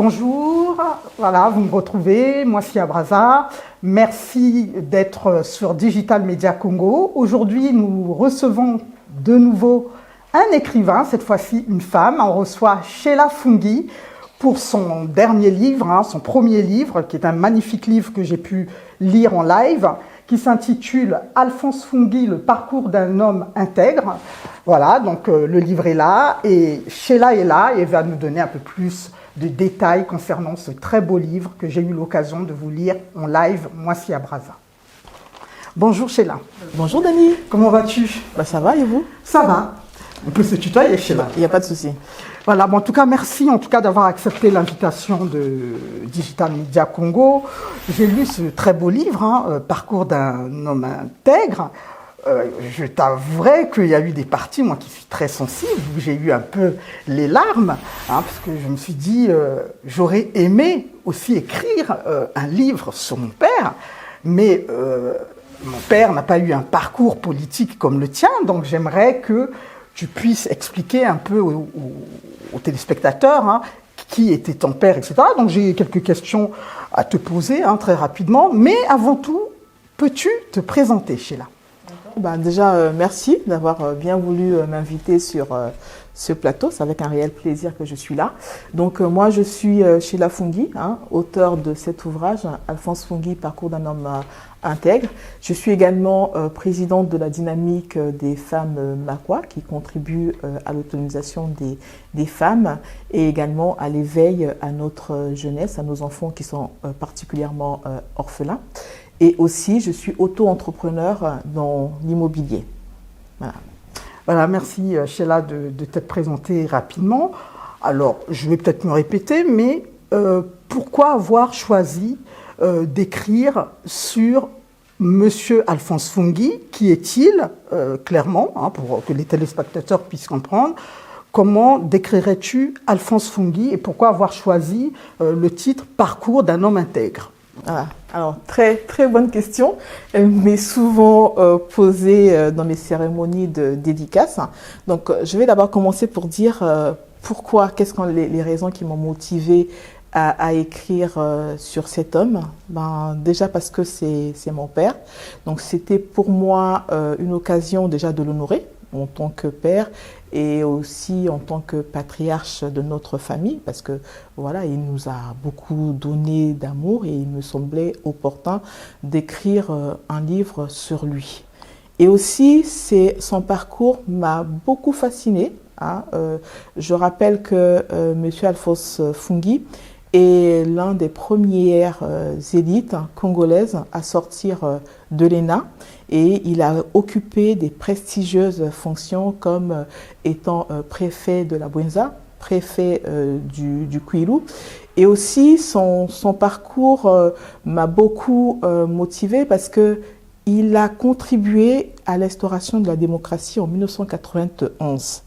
Bonjour, voilà, vous me retrouvez, moi c'est Abraza. Merci d'être sur Digital Media Congo. Aujourd'hui, nous recevons de nouveau un écrivain, cette fois-ci une femme. On reçoit Sheila Fungi pour son dernier livre, son premier livre, qui est un magnifique livre que j'ai pu lire en live, qui s'intitule Alphonse Fungi, le parcours d'un homme intègre. Voilà, donc le livre est là et Sheila est là et va nous donner un peu plus de détails concernant ce très beau livre que j'ai eu l'occasion de vous lire en live, moi c'est Abraza. Bonjour Sheila. Bonjour Dani. Comment vas-tu? Ça va et vous? Ça va. On peut se tutoyer Sheila. Il n'y a pas de souci. Voilà, en tout cas, merci d'avoir accepté l'invitation de Digital Media Congo. J'ai lu ce très beau livre, Parcours d'un homme intègre. Je t'avouerai qu'il y a eu des parties, moi qui suis très sensible, où j'ai eu un peu les larmes, parce que je me suis dit, j'aurais aimé aussi écrire un livre sur mon père, mais mon père n'a pas eu un parcours politique comme le tien, donc j'aimerais que tu puisses expliquer un peu aux téléspectateurs qui était ton père, etc. Donc j'ai quelques questions à te poser très rapidement, mais avant tout, peux-tu te présenter, Sheila? Déjà, merci d'avoir bien voulu m'inviter sur ce plateau. C'est avec un réel plaisir que je suis là. Donc, moi, je suis Sheila Fungi, auteure de cet ouvrage, Alphonse Fungi, Parcours d'un homme intègre. Je suis également présidente de la dynamique des femmes Makwa, qui contribue à l'autonomisation des femmes et également à l'éveil à notre jeunesse, à nos enfants qui sont particulièrement orphelins. Et aussi, je suis auto-entrepreneur dans l'immobilier. Voilà, merci Sheila de t'être présentée rapidement. Alors, je vais peut-être me répéter, mais pourquoi avoir choisi d'écrire sur Monsieur Alphonse Fungi? Qui est-il, clairement, pour que les téléspectateurs puissent comprendre? Comment décrirais-tu Alphonse Fungi et pourquoi avoir choisi le titre Parcours d'un homme intègre? Alors, très, très bonne question, mais souvent posée dans mes cérémonies de dédicace. Donc, je vais d'abord commencer pour dire pourquoi, quelles sont les raisons qui m'ont motivée à écrire sur cet homme. Déjà parce que c'est mon père. Donc, c'était pour moi une occasion déjà de l'honorer en tant que père et aussi en tant que patriarche de notre famille, parce que voilà, il nous a beaucoup donné d'amour et il me semblait opportun d'écrire un livre sur lui. Et aussi, son parcours m'a beaucoup fascinée. Je rappelle que Monsieur Alphonse Fungi est l'un des premières élites congolaises à sortir de l'ENA et il a occupé des prestigieuses fonctions comme étant préfet de la Bwenza, préfet du Kwilu. Et aussi son parcours m'a beaucoup motivée parce qu'il a contribué à l'instauration de la démocratie en 1991.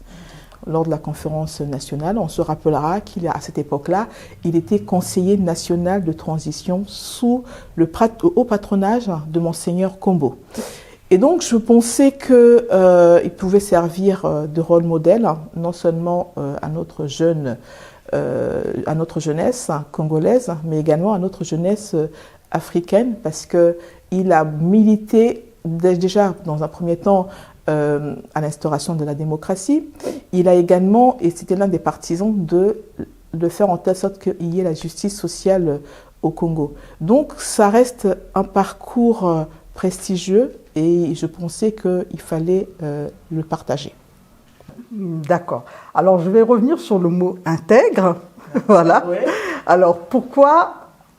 Lors de la conférence nationale, on se rappellera qu'à cette époque-là, il était conseiller national de transition sous le haut patronage de Monseigneur Kombo. Et donc, je pensais qu'il pouvait servir de rôle modèle, non seulement à notre jeunesse congolaise, mais également à notre jeunesse africaine, parce qu'il a milité déjà dans un premier temps à l'instauration de la démocratie. Il a également, et c'était l'un des partisans de faire en telle sorte qu'il y ait la justice sociale au Congo. Donc ça reste un parcours prestigieux et je pensais qu'il fallait le partager. D'accord. Alors je vais revenir sur le mot intègre. Voilà. Ouais. Alors pourquoi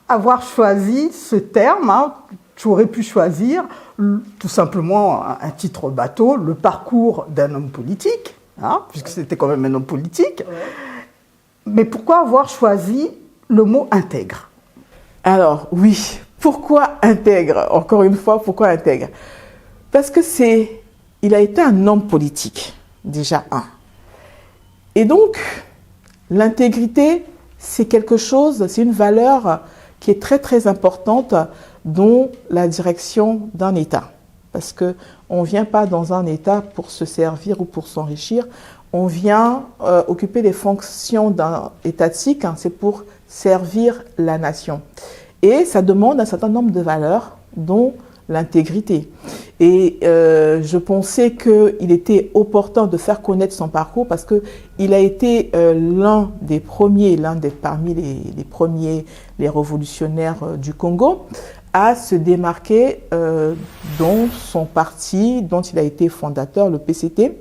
avoir choisi ce terme? Tu aurais pu choisir tout simplement un titre bateau, le parcours d'un homme politique, puisque c'était quand même un homme politique. Ouais. Mais pourquoi avoir choisi le mot intègre? Alors oui, pourquoi intègre? Encore une fois, pourquoi intègre? Parce que il a été un homme politique, déjà un. Et donc, l'intégrité, c'est quelque chose, c'est une valeur qui est très très importante dans la direction d'un État. Parce que On ne vient pas dans un État pour se servir ou pour s'enrichir. On vient occuper les fonctions étatiques, c'est pour servir la nation. Et ça demande un certain nombre de valeurs, dont l'intégrité. Et je pensais qu'il était opportun de faire connaître son parcours parce qu'il a été l'un des premiers, parmi les premiers, les révolutionnaires du Congo, à se démarquer dans son parti dont il a été fondateur, le PCT,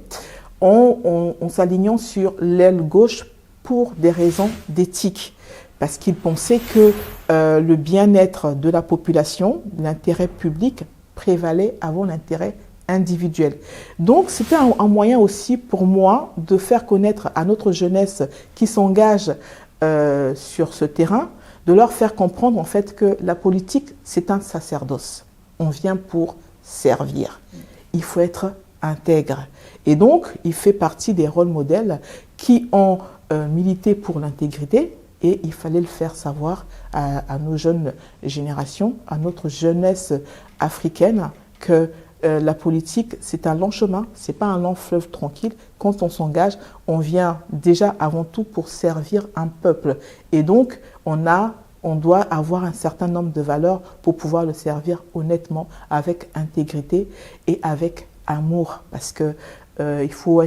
en s'alignant sur l'aile gauche pour des raisons d'éthique. Parce qu'il pensait que le bien-être de la population, l'intérêt public, prévalait avant l'intérêt individuel. Donc, c'était un moyen aussi pour moi de faire connaître à notre jeunesse qui s'engage sur ce terrain, de leur faire comprendre en fait que la politique, c'est un sacerdoce. On vient pour servir. Il faut être intègre. Et donc, il fait partie des rôles modèles qui ont milité pour l'intégrité. Et il fallait le faire savoir à nos jeunes générations, à notre jeunesse africaine, que la politique, c'est un long chemin, ce n'est pas un long fleuve tranquille. Quand on s'engage, on vient déjà avant tout pour servir un peuple. Et donc, on doit avoir un certain nombre de valeurs pour pouvoir le servir honnêtement, avec intégrité et avec amour. Parce que il faut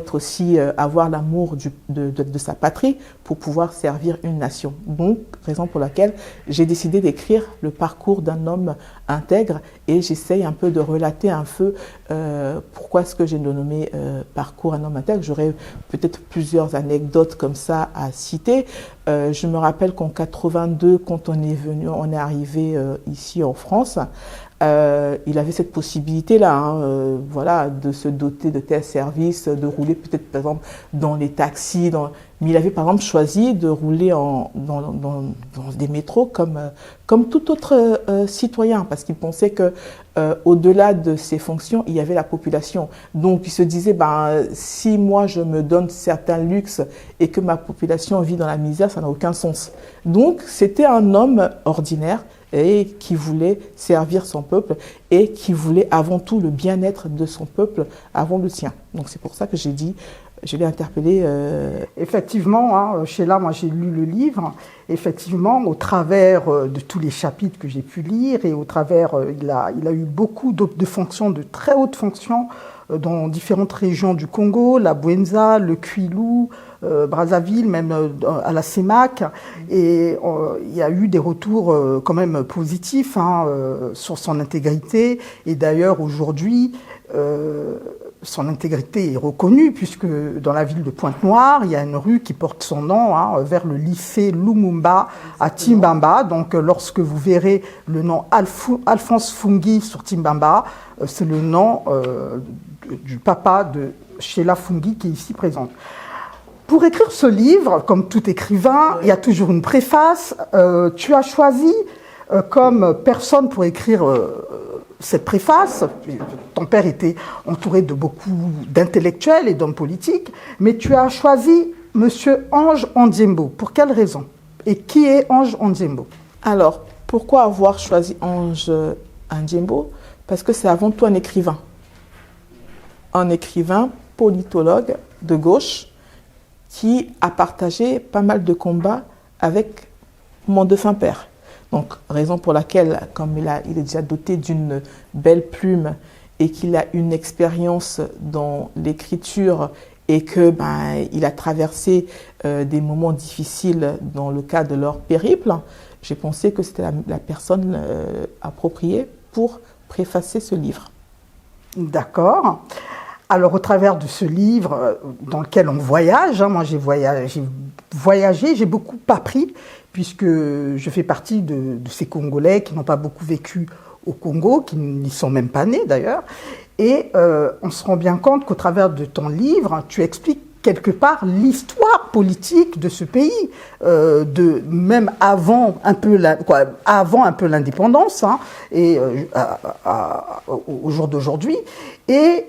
avoir l'amour de sa patrie pour pouvoir servir une nation. Donc, raison pour laquelle j'ai décidé d'écrire le parcours d'un homme intègre et j'essaye un peu de relater pourquoi est-ce que j'ai nommé parcours un homme intègre. J'aurais peut-être plusieurs anecdotes comme ça à citer. Je me rappelle qu'en 82, quand on est arrivé ici en France, il avait cette possibilité-là, de se doter de tels services, de rouler peut-être par exemple dans les taxis, mais il avait par exemple choisi de rouler dans des métros comme tout autre citoyen, parce qu'il pensait que au-delà de ses fonctions, il y avait la population. Donc il se disait, si moi je me donne certains luxes et que ma population vit dans la misère, ça n'a aucun sens. Donc c'était un homme ordinaire et qui voulait servir son peuple et qui voulait avant tout le bien-être de son peuple avant le sien. Donc c'est pour ça que je l'ai interpellé. Effectivement, Sheila, moi j'ai lu le livre. Effectivement, au travers de tous les chapitres que j'ai pu lire et au travers, il a eu beaucoup de fonctions, de très hautes fonctions dans différentes régions du Congo, la Bouenza, le Kwilu, Brazzaville, même à la CEMAC. Et il y a eu des retours quand même positifs sur son intégrité. Et d'ailleurs, aujourd'hui, son intégrité est reconnue puisque dans la ville de Pointe-Noire, il y a une rue qui porte son nom vers le lycée Lumumba à Timbamba. Donc lorsque vous verrez le nom Alphonse Fungi sur Timbamba, c'est le nom du papa de Sheila Fungi qui est ici présente. Pour écrire ce livre, comme tout écrivain, il y a toujours une préface. Tu as choisi comme personne pour écrire cette préface. Ton père était entouré de beaucoup d'intellectuels et d'hommes politiques, mais tu as choisi Monsieur Ange Ondiembo. Pour quelle raison? Et qui est Ange Ondiembo? Alors, pourquoi avoir choisi Ange Ondiembo? Parce que c'est avant tout un écrivain. Un écrivain politologue de gauche qui a partagé pas mal de combats avec mon défunt père. Donc, raison pour laquelle, comme il est déjà doté d'une belle plume et qu'il a une expérience dans l'écriture et que il a traversé des moments difficiles dans le cadre de leur périple, j'ai pensé que c'était la personne appropriée pour préfacer ce livre. D'accord. Alors, au travers de ce livre dans lequel on voyage, moi j'ai voyagé, j'ai beaucoup appris, puisque je fais partie de ces Congolais qui n'ont pas beaucoup vécu au Congo, qui n'y sont même pas nés d'ailleurs. Et on se rend bien compte qu'au travers de ton livre, tu expliques quelque part l'histoire politique de ce pays, même avant un peu l'indépendance, et au jour d'aujourd'hui. Et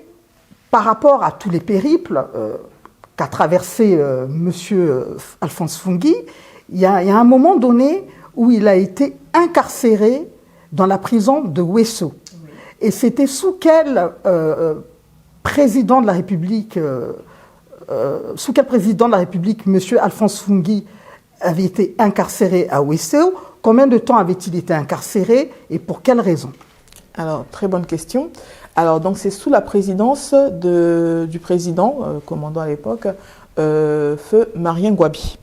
par rapport à tous les périples qu'a traversé Monsieur Alphonse Fungi, il y a un moment donné où il a été incarcéré dans la prison de Wesso. Et c'était sous quel président de la République, M. Alphonse Fungui, avait été incarcéré à Ouessao? Combien de temps avait-il été incarcéré et pour quelles raisons? Alors, très bonne question. Alors, donc, c'est sous la présidence du président, commandant à l'époque, feu Marien Gouabi.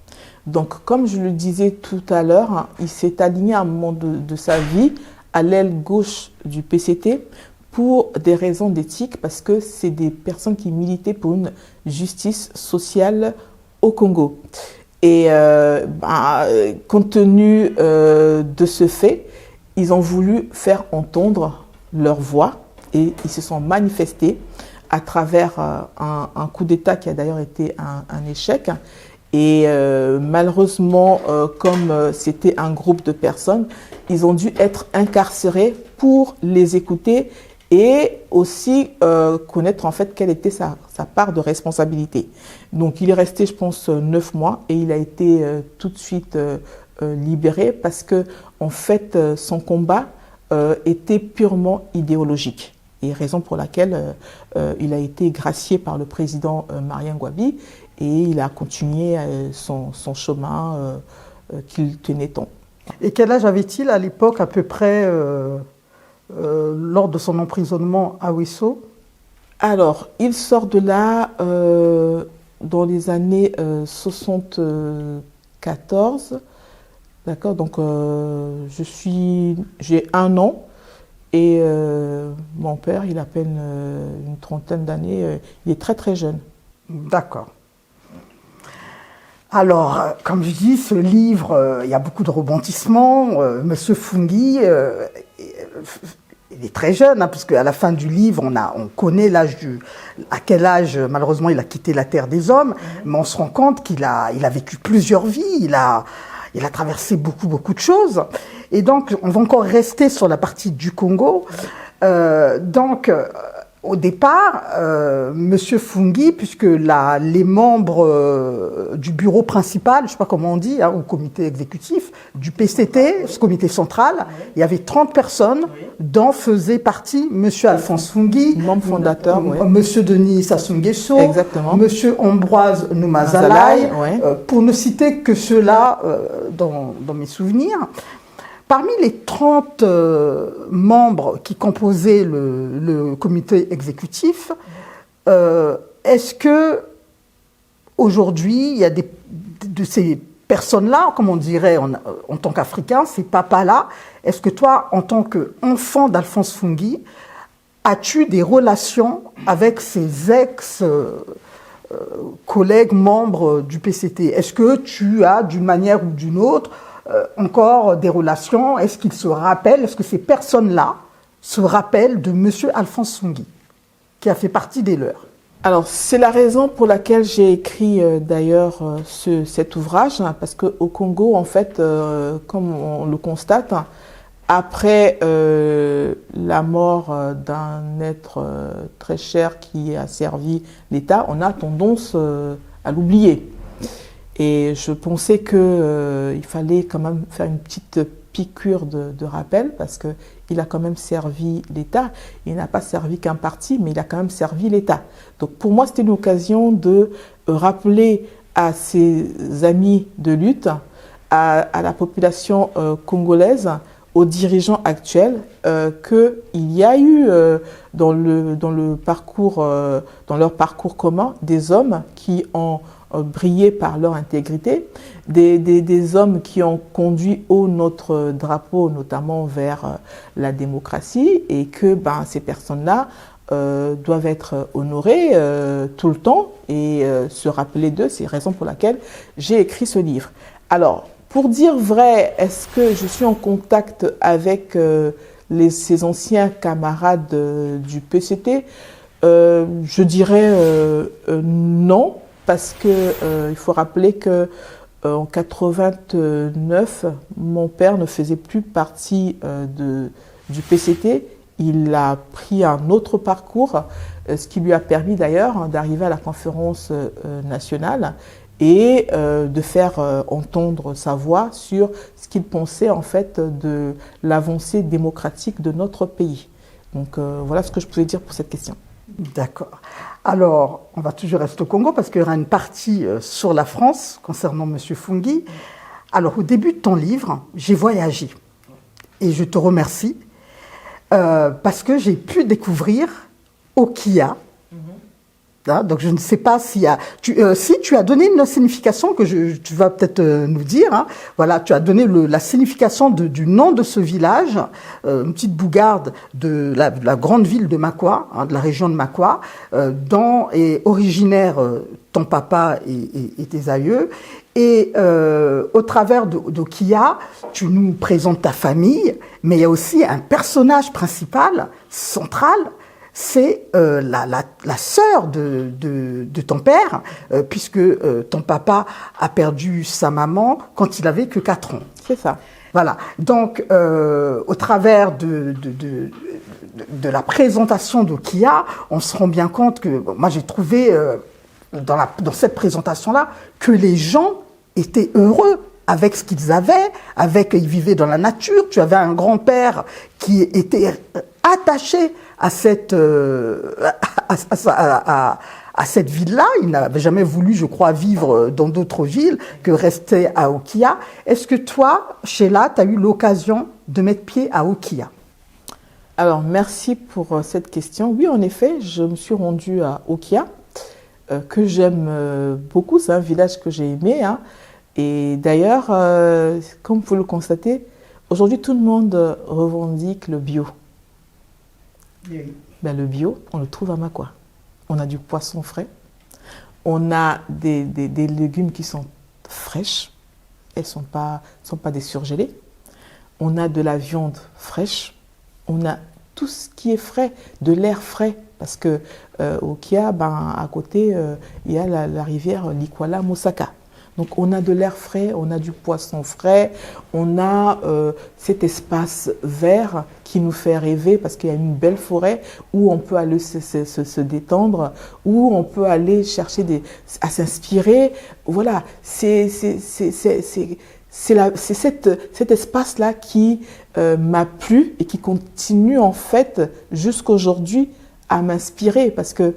Donc, comme je le disais tout à l'heure, il s'est aligné à un moment de sa vie à l'aile gauche du PCT pour des raisons d'éthique, parce que c'est des personnes qui militaient pour une justice sociale au Congo. Et compte tenu de ce fait, ils ont voulu faire entendre leur voix et ils se sont manifestés à travers un coup d'État qui a d'ailleurs été un échec. Et malheureusement, comme c'était un groupe de personnes, ils ont dû être incarcérés pour les écouter et aussi connaître en fait quelle était sa part de responsabilité. Donc il est resté, je pense, 9 mois et il a été tout de suite libéré parce que en fait son combat était purement idéologique. Et raison pour laquelle il a été gracié par le président Marien Gouabi et il a continué son chemin qu'il tenait tant. Et quel âge avait-il à l'époque à peu près lors de son emprisonnement à Ouessao? Alors, il sort de là dans les années 74. D'accord, donc j'ai 1 an et mon père, il a à peine une trentaine d'années. Il est très très jeune. D'accord. Alors, comme je dis, ce livre, il y a beaucoup de rebondissements. Monsieur Fungui, il est très jeune, hein, puisque à la fin du livre, on connaît à quel âge, malheureusement, il a quitté la terre des hommes, mais on se rend compte qu'il a vécu plusieurs vies, il a traversé beaucoup de choses. Et donc, on va encore rester sur la partie du Congo. Au départ, Monsieur Fungui, puisque les membres du bureau principal, je ne sais pas comment on dit, hein, ou comité exécutif, du PCT, ce comité central, il y avait 30 personnes, dont faisait partie Monsieur Alphonse Fungui, membre fondateur, Monsieur Denis Sassou Nguesso, Monsieur Ambroise Noumazalaï, pour ne citer que ceux-là dans mes souvenirs. Parmi les 30 membres qui composaient le comité exécutif, est-ce que aujourd'hui, il y a de ces personnes-là, comme on dirait en tant qu'Africain, ces papas-là, est-ce que toi, en tant qu'enfant d'Alphonse Fungui, as-tu des relations avec ces ex-collègues membres du PCT? Est-ce que tu as, d'une manière ou d'une autre, encore des relations? Est-ce qu'ils se rappellent, est-ce que ces personnes-là se rappellent de Monsieur Alphonse Fungui, qui a fait partie des leurs? Alors, c'est la raison pour laquelle j'ai écrit d'ailleurs cet ouvrage, hein, parce qu'au Congo, en fait, comme on le constate, après la mort d'un être très cher qui a servi l'État, on a tendance à l'oublier. Et je pensais qu'il fallait quand même faire une petite piqûre de rappel parce qu'il a quand même servi l'État. Il n'a pas servi qu'un parti, mais il a quand même servi l'État. Donc pour moi, c'était une occasion de rappeler à ses amis de lutte, à la population congolaise, aux dirigeants actuels, qu'il y a eu dans leur parcours commun des hommes qui ont brillé par leur intégrité, des hommes qui ont conduit haut notre drapeau, notamment vers la démocratie, et que ces personnes-là doivent être honorées tout le temps et se rappeler d'eux. C'est la raison pour laquelle j'ai écrit ce livre. Alors, pour dire vrai, est-ce que je suis en contact avec ces anciens camarades du PCT? Je dirais non. Parce que il faut rappeler que en 89, mon père ne faisait plus partie du PCT. Il a pris un autre parcours, ce qui lui a permis d'ailleurs d'arriver à la conférence nationale et de faire entendre sa voix sur ce qu'il pensait en fait de l'avancée démocratique de notre pays. Donc voilà ce que je pouvais dire pour cette question. D'accord. Alors, on va toujours rester au Congo parce qu'il y aura une partie sur la France concernant M. Funghi. Alors, au début de ton livre, j'ai voyagé et je te remercie parce que j'ai pu découvrir Okia. Donc, je ne sais pas s'il y a... si tu as donné une signification que tu vas peut-être nous dire. Hein. Voilà, tu as donné la signification du nom de ce village, une petite bougarde de la grande ville de Makwa, hein, de la région de Makwa, dont est originaire ton papa et tes aïeux. Et au travers d'Okia, tu nous présentes ta famille, mais il y a aussi un personnage principal, central, c'est la sœur de ton père, puisque ton papa a perdu sa maman quand il avait que 4 ans. C'est ça. Dans Donc, au travers de la présentation d'Okia, on se rend bien compte que, moi j'ai trouvé dans cette présentation-là que les gens étaient heureux avec ce qu'ils avaient, ils vivaient dans la nature. Tu avais un grand-père qui était attaché à cette ville-là. Il n'avait jamais voulu, je crois, vivre dans d'autres villes que rester à Okia. Est-ce que toi, Sheila, tu as eu l'occasion de mettre pied à Okia? Alors, merci pour cette question. Oui, en effet, je me suis rendue à Okia, que j'aime beaucoup. C'est un village que j'ai aimé. Hein. Et d'ailleurs, comme vous le constatez, aujourd'hui, tout le monde revendique le bio. Oui. Ben, le bio, on le trouve à Makwa. On a du poisson frais, on a des légumes qui sont fraîches, elles ne sont pas des surgelés, on a de la viande fraîche, on a tout ce qui est frais, de l'air frais, parce que au Kia, à côté, il y a la rivière Likwala Moussaka. Donc on a de l'air frais, on a du poisson frais, on a cet espace vert qui nous fait rêver parce qu'il y a une belle forêt où on peut aller se détendre, où on peut aller chercher à s'inspirer. Voilà, c'est cet espace-là qui m'a plu et qui continue en fait jusqu'aujourd'hui à m'inspirer parce que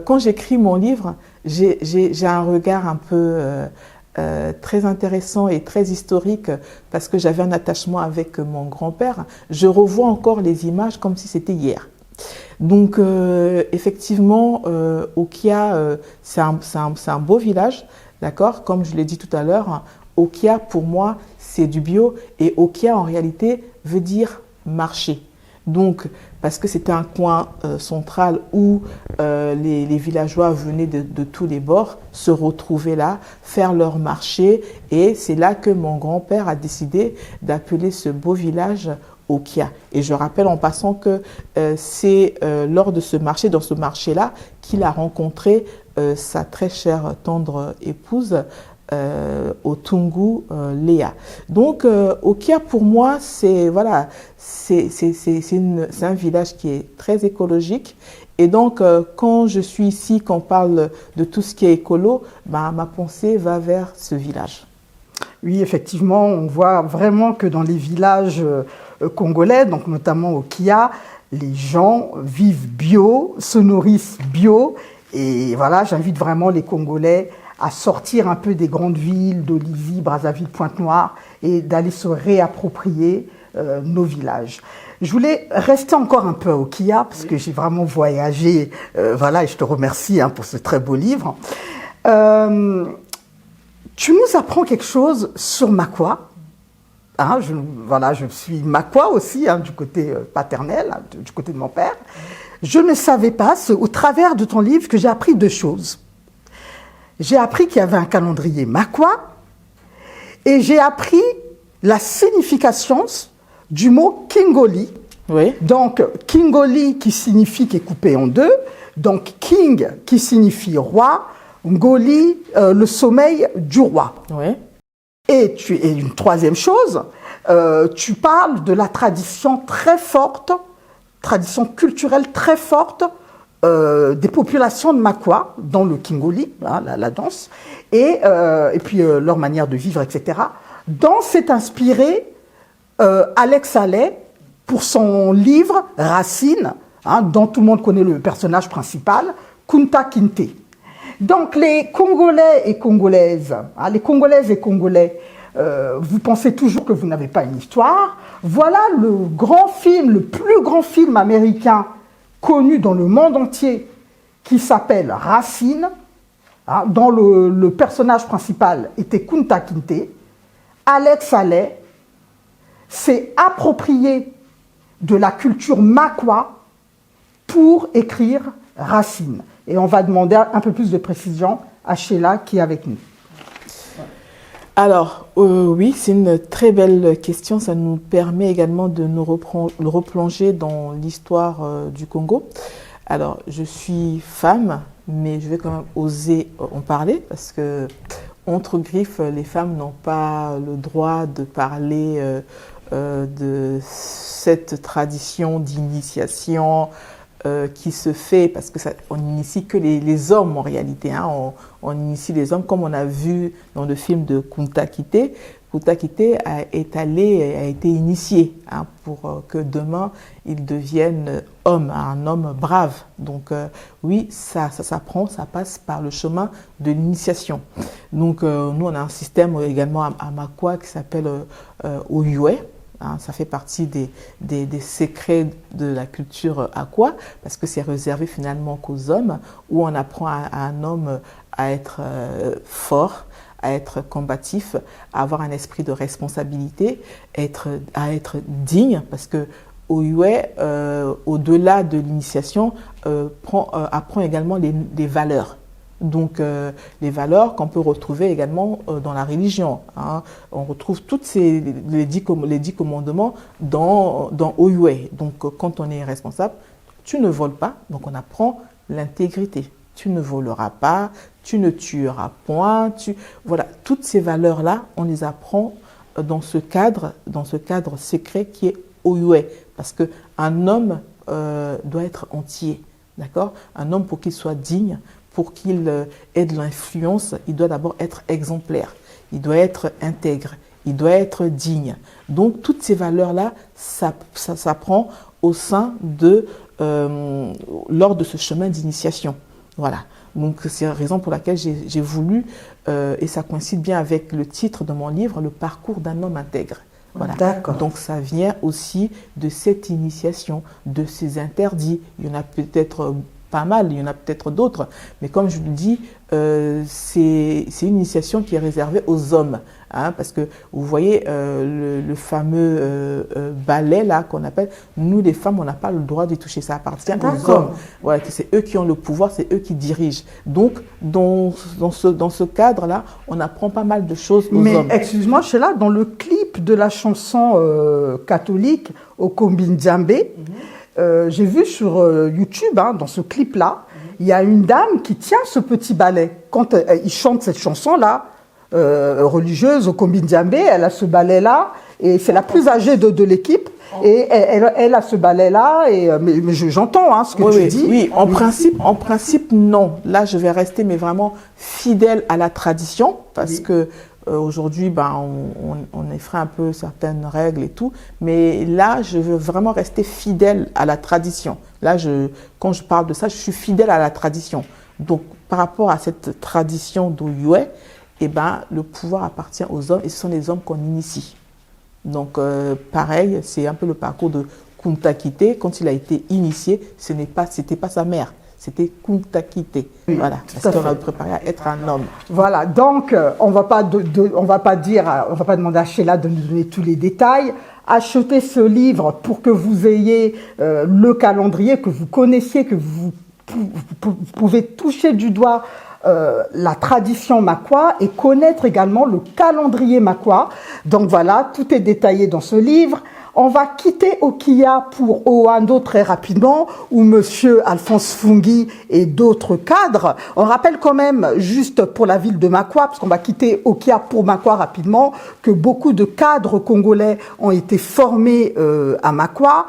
quand j'écris mon livre, j'ai un regard un peu très intéressant et très historique parce que j'avais un attachement avec mon grand-père. Je revois encore les images comme si c'était hier. Donc effectivement, Okia, c'est un beau village, d'accord. Comme je l'ai dit tout à l'heure, Okia pour moi c'est du bio et Okia en réalité veut dire marché. Donc, parce que c'était un coin central où les villageois venaient de tous les bords se retrouver là, faire leur marché. Et c'est là que mon grand-père a décidé d'appeler ce beau village Okia. Et je rappelle en passant que c'est lors de ce marché, dans ce marché-là, qu'il a rencontré sa très chère tendre épouse, Otungu Léa. Donc Okia pour moi c'est voilà, c'est un village qui est très écologique et donc quand je suis ici, quand on parle de tout ce qui est écolo, ma pensée va vers ce village. Oui, effectivement, on voit vraiment que dans les villages congolais, donc notamment au Kia, les gens vivent bio, se nourrissent bio et voilà, j'invite vraiment les Congolais à sortir un peu des grandes villes d'Olivi, Brazzaville, Pointe-Noire et d'aller se réapproprier nos villages. Je voulais rester encore un peu à Okia parce que j'ai vraiment voyagé, voilà, et je te remercie pour ce très beau livre. Tu nous apprends quelque chose sur Makwa. Hein, je suis Makwa aussi, du côté paternel, du côté de mon père. Je ne savais pas, c'est au travers de ton livre que j'ai appris 2 choses. J'ai appris qu'il y avait un calendrier Makwa et j'ai appris la signification du mot Kingoli. Oui. Donc, Kingoli qui signifie qui est coupé en 2, donc King qui signifie roi, Ngoli, le sommeil du roi. Oui. Et une 3e chose, tu parles de la tradition très forte, tradition culturelle très forte des populations de Makwa, dans le Kingoli, la danse, et puis leur manière de vivre, etc., dont s'est inspiré Alex Haley pour son livre Racine, dont tout le monde connaît le personnage principal, Kunta Kinte. Donc les Congolais et Congolaises, les Congolaises et Congolais, vous pensez toujours que vous n'avez pas une histoire. Voilà le grand film, le plus grand film américain connu dans le monde entier, qui s'appelle Racine, dont le personnage principal était Kunta Kinte. Alex Haley s'est approprié de la culture makwa pour écrire Racine. Et on va demander un peu plus de précision à Sheila qui est avec nous. Alors, oui, c'est une très belle question. Ça nous permet également de nous replonger dans l'histoire du Congo. Alors, je suis femme, mais je vais quand même oser en parler parce que, entre griffes, les femmes n'ont pas le droit de parler de cette tradition d'initiation qui se fait, parce que on n'initie que les hommes en réalité, on initie les hommes comme on a vu dans le film de Kunta Kinte. Kunta Kinte a été initié pour que demain il devienne homme, un homme brave. Donc oui, ça s'apprend, ça passe par le chemin de l'initiation. Donc nous on a un système également à Makwa qui s'appelle Oyue. Ça fait partie des secrets de la culture Akwa, parce que c'est réservé finalement qu'aux hommes, où on apprend à un homme à être fort, à être combatif, à avoir un esprit de responsabilité, à être digne, parce que Oyue, au-delà de l'initiation, apprend également les valeurs. Donc, les valeurs qu'on peut retrouver également dans la religion. On retrouve toutes les 10 commandements dans Oyue. Donc, quand on est responsable, tu ne voles pas. Donc, on apprend l'intégrité. Tu ne voleras pas, tu ne tueras point. Voilà, toutes ces valeurs-là, on les apprend dans ce cadre secret qui est Oyue. Parce qu'un homme doit être entier. D'accord ? Un homme, pour qu'il soit digne, pour qu'il ait de l'influence, il doit d'abord être exemplaire, il doit être intègre, il doit être digne. Donc, toutes ces valeurs-là, ça s'apprend au sein lors de ce chemin d'initiation. Voilà. Donc, c'est la raison pour laquelle j'ai voulu, et ça coïncide bien avec le titre de mon livre, Le parcours d'un homme intègre. Voilà. Donc, ça vient aussi de cette initiation, de ces interdits. Il y en a peut-être pas mal, il y en a peut-être d'autres, mais comme je le dis, c'est une initiation qui est réservée aux hommes, parce que vous voyez le fameux balai là qu'on appelle, nous les femmes on n'a pas le droit d'y toucher, ça appartient aux hommes. Voilà, c'est eux qui ont le pouvoir, c'est eux qui dirigent. Donc dans ce cadre là, on apprend pas mal de choses aux hommes. Mais excuse-moi, Sheila, dans le clip de la chanson catholique Okombi Nzambe, j'ai vu sur YouTube, dans ce clip-là, il y a une dame qui tient ce petit balai. Quand il chante cette chanson-là, religieuse, Okombi Nzambe, elle a ce balai-là, et c'est la plus âgée de l'équipe, et elle a ce balai-là, mais j'entends ce que tu dis. Oui, en principe, non. Là, je vais rester, mais vraiment fidèle à la tradition, parce que aujourd'hui, on effraie un peu certaines règles et tout, mais là, je veux vraiment rester fidèle à la tradition. Là, quand je parle de ça, je suis fidèle à la tradition. Donc, par rapport à cette tradition d'Oyue, le pouvoir appartient aux hommes et ce sont les hommes qu'on initie. Donc, pareil, c'est un peu le parcours de Kunta Kinte. Quand il a été initié, c'était pas sa mère. C'était Kunta Kinte. Oui, voilà, parce qu'on a préparé à être un homme. Voilà, donc on va pas demander à Sheila de nous donner tous les détails. Achetez ce livre pour que vous ayez le calendrier, que vous connaissiez, que vous pouvez toucher du doigt la tradition makwa et connaître également le calendrier makwa. Donc voilà, tout est détaillé dans ce livre. On va quitter Okia pour Oando très rapidement, où Monsieur Alphonse Fungi et d'autres cadres. On rappelle quand même, juste pour la ville de Makwa, parce qu'on va quitter Okia pour Makwa rapidement, que beaucoup de cadres congolais ont été formés à Makwa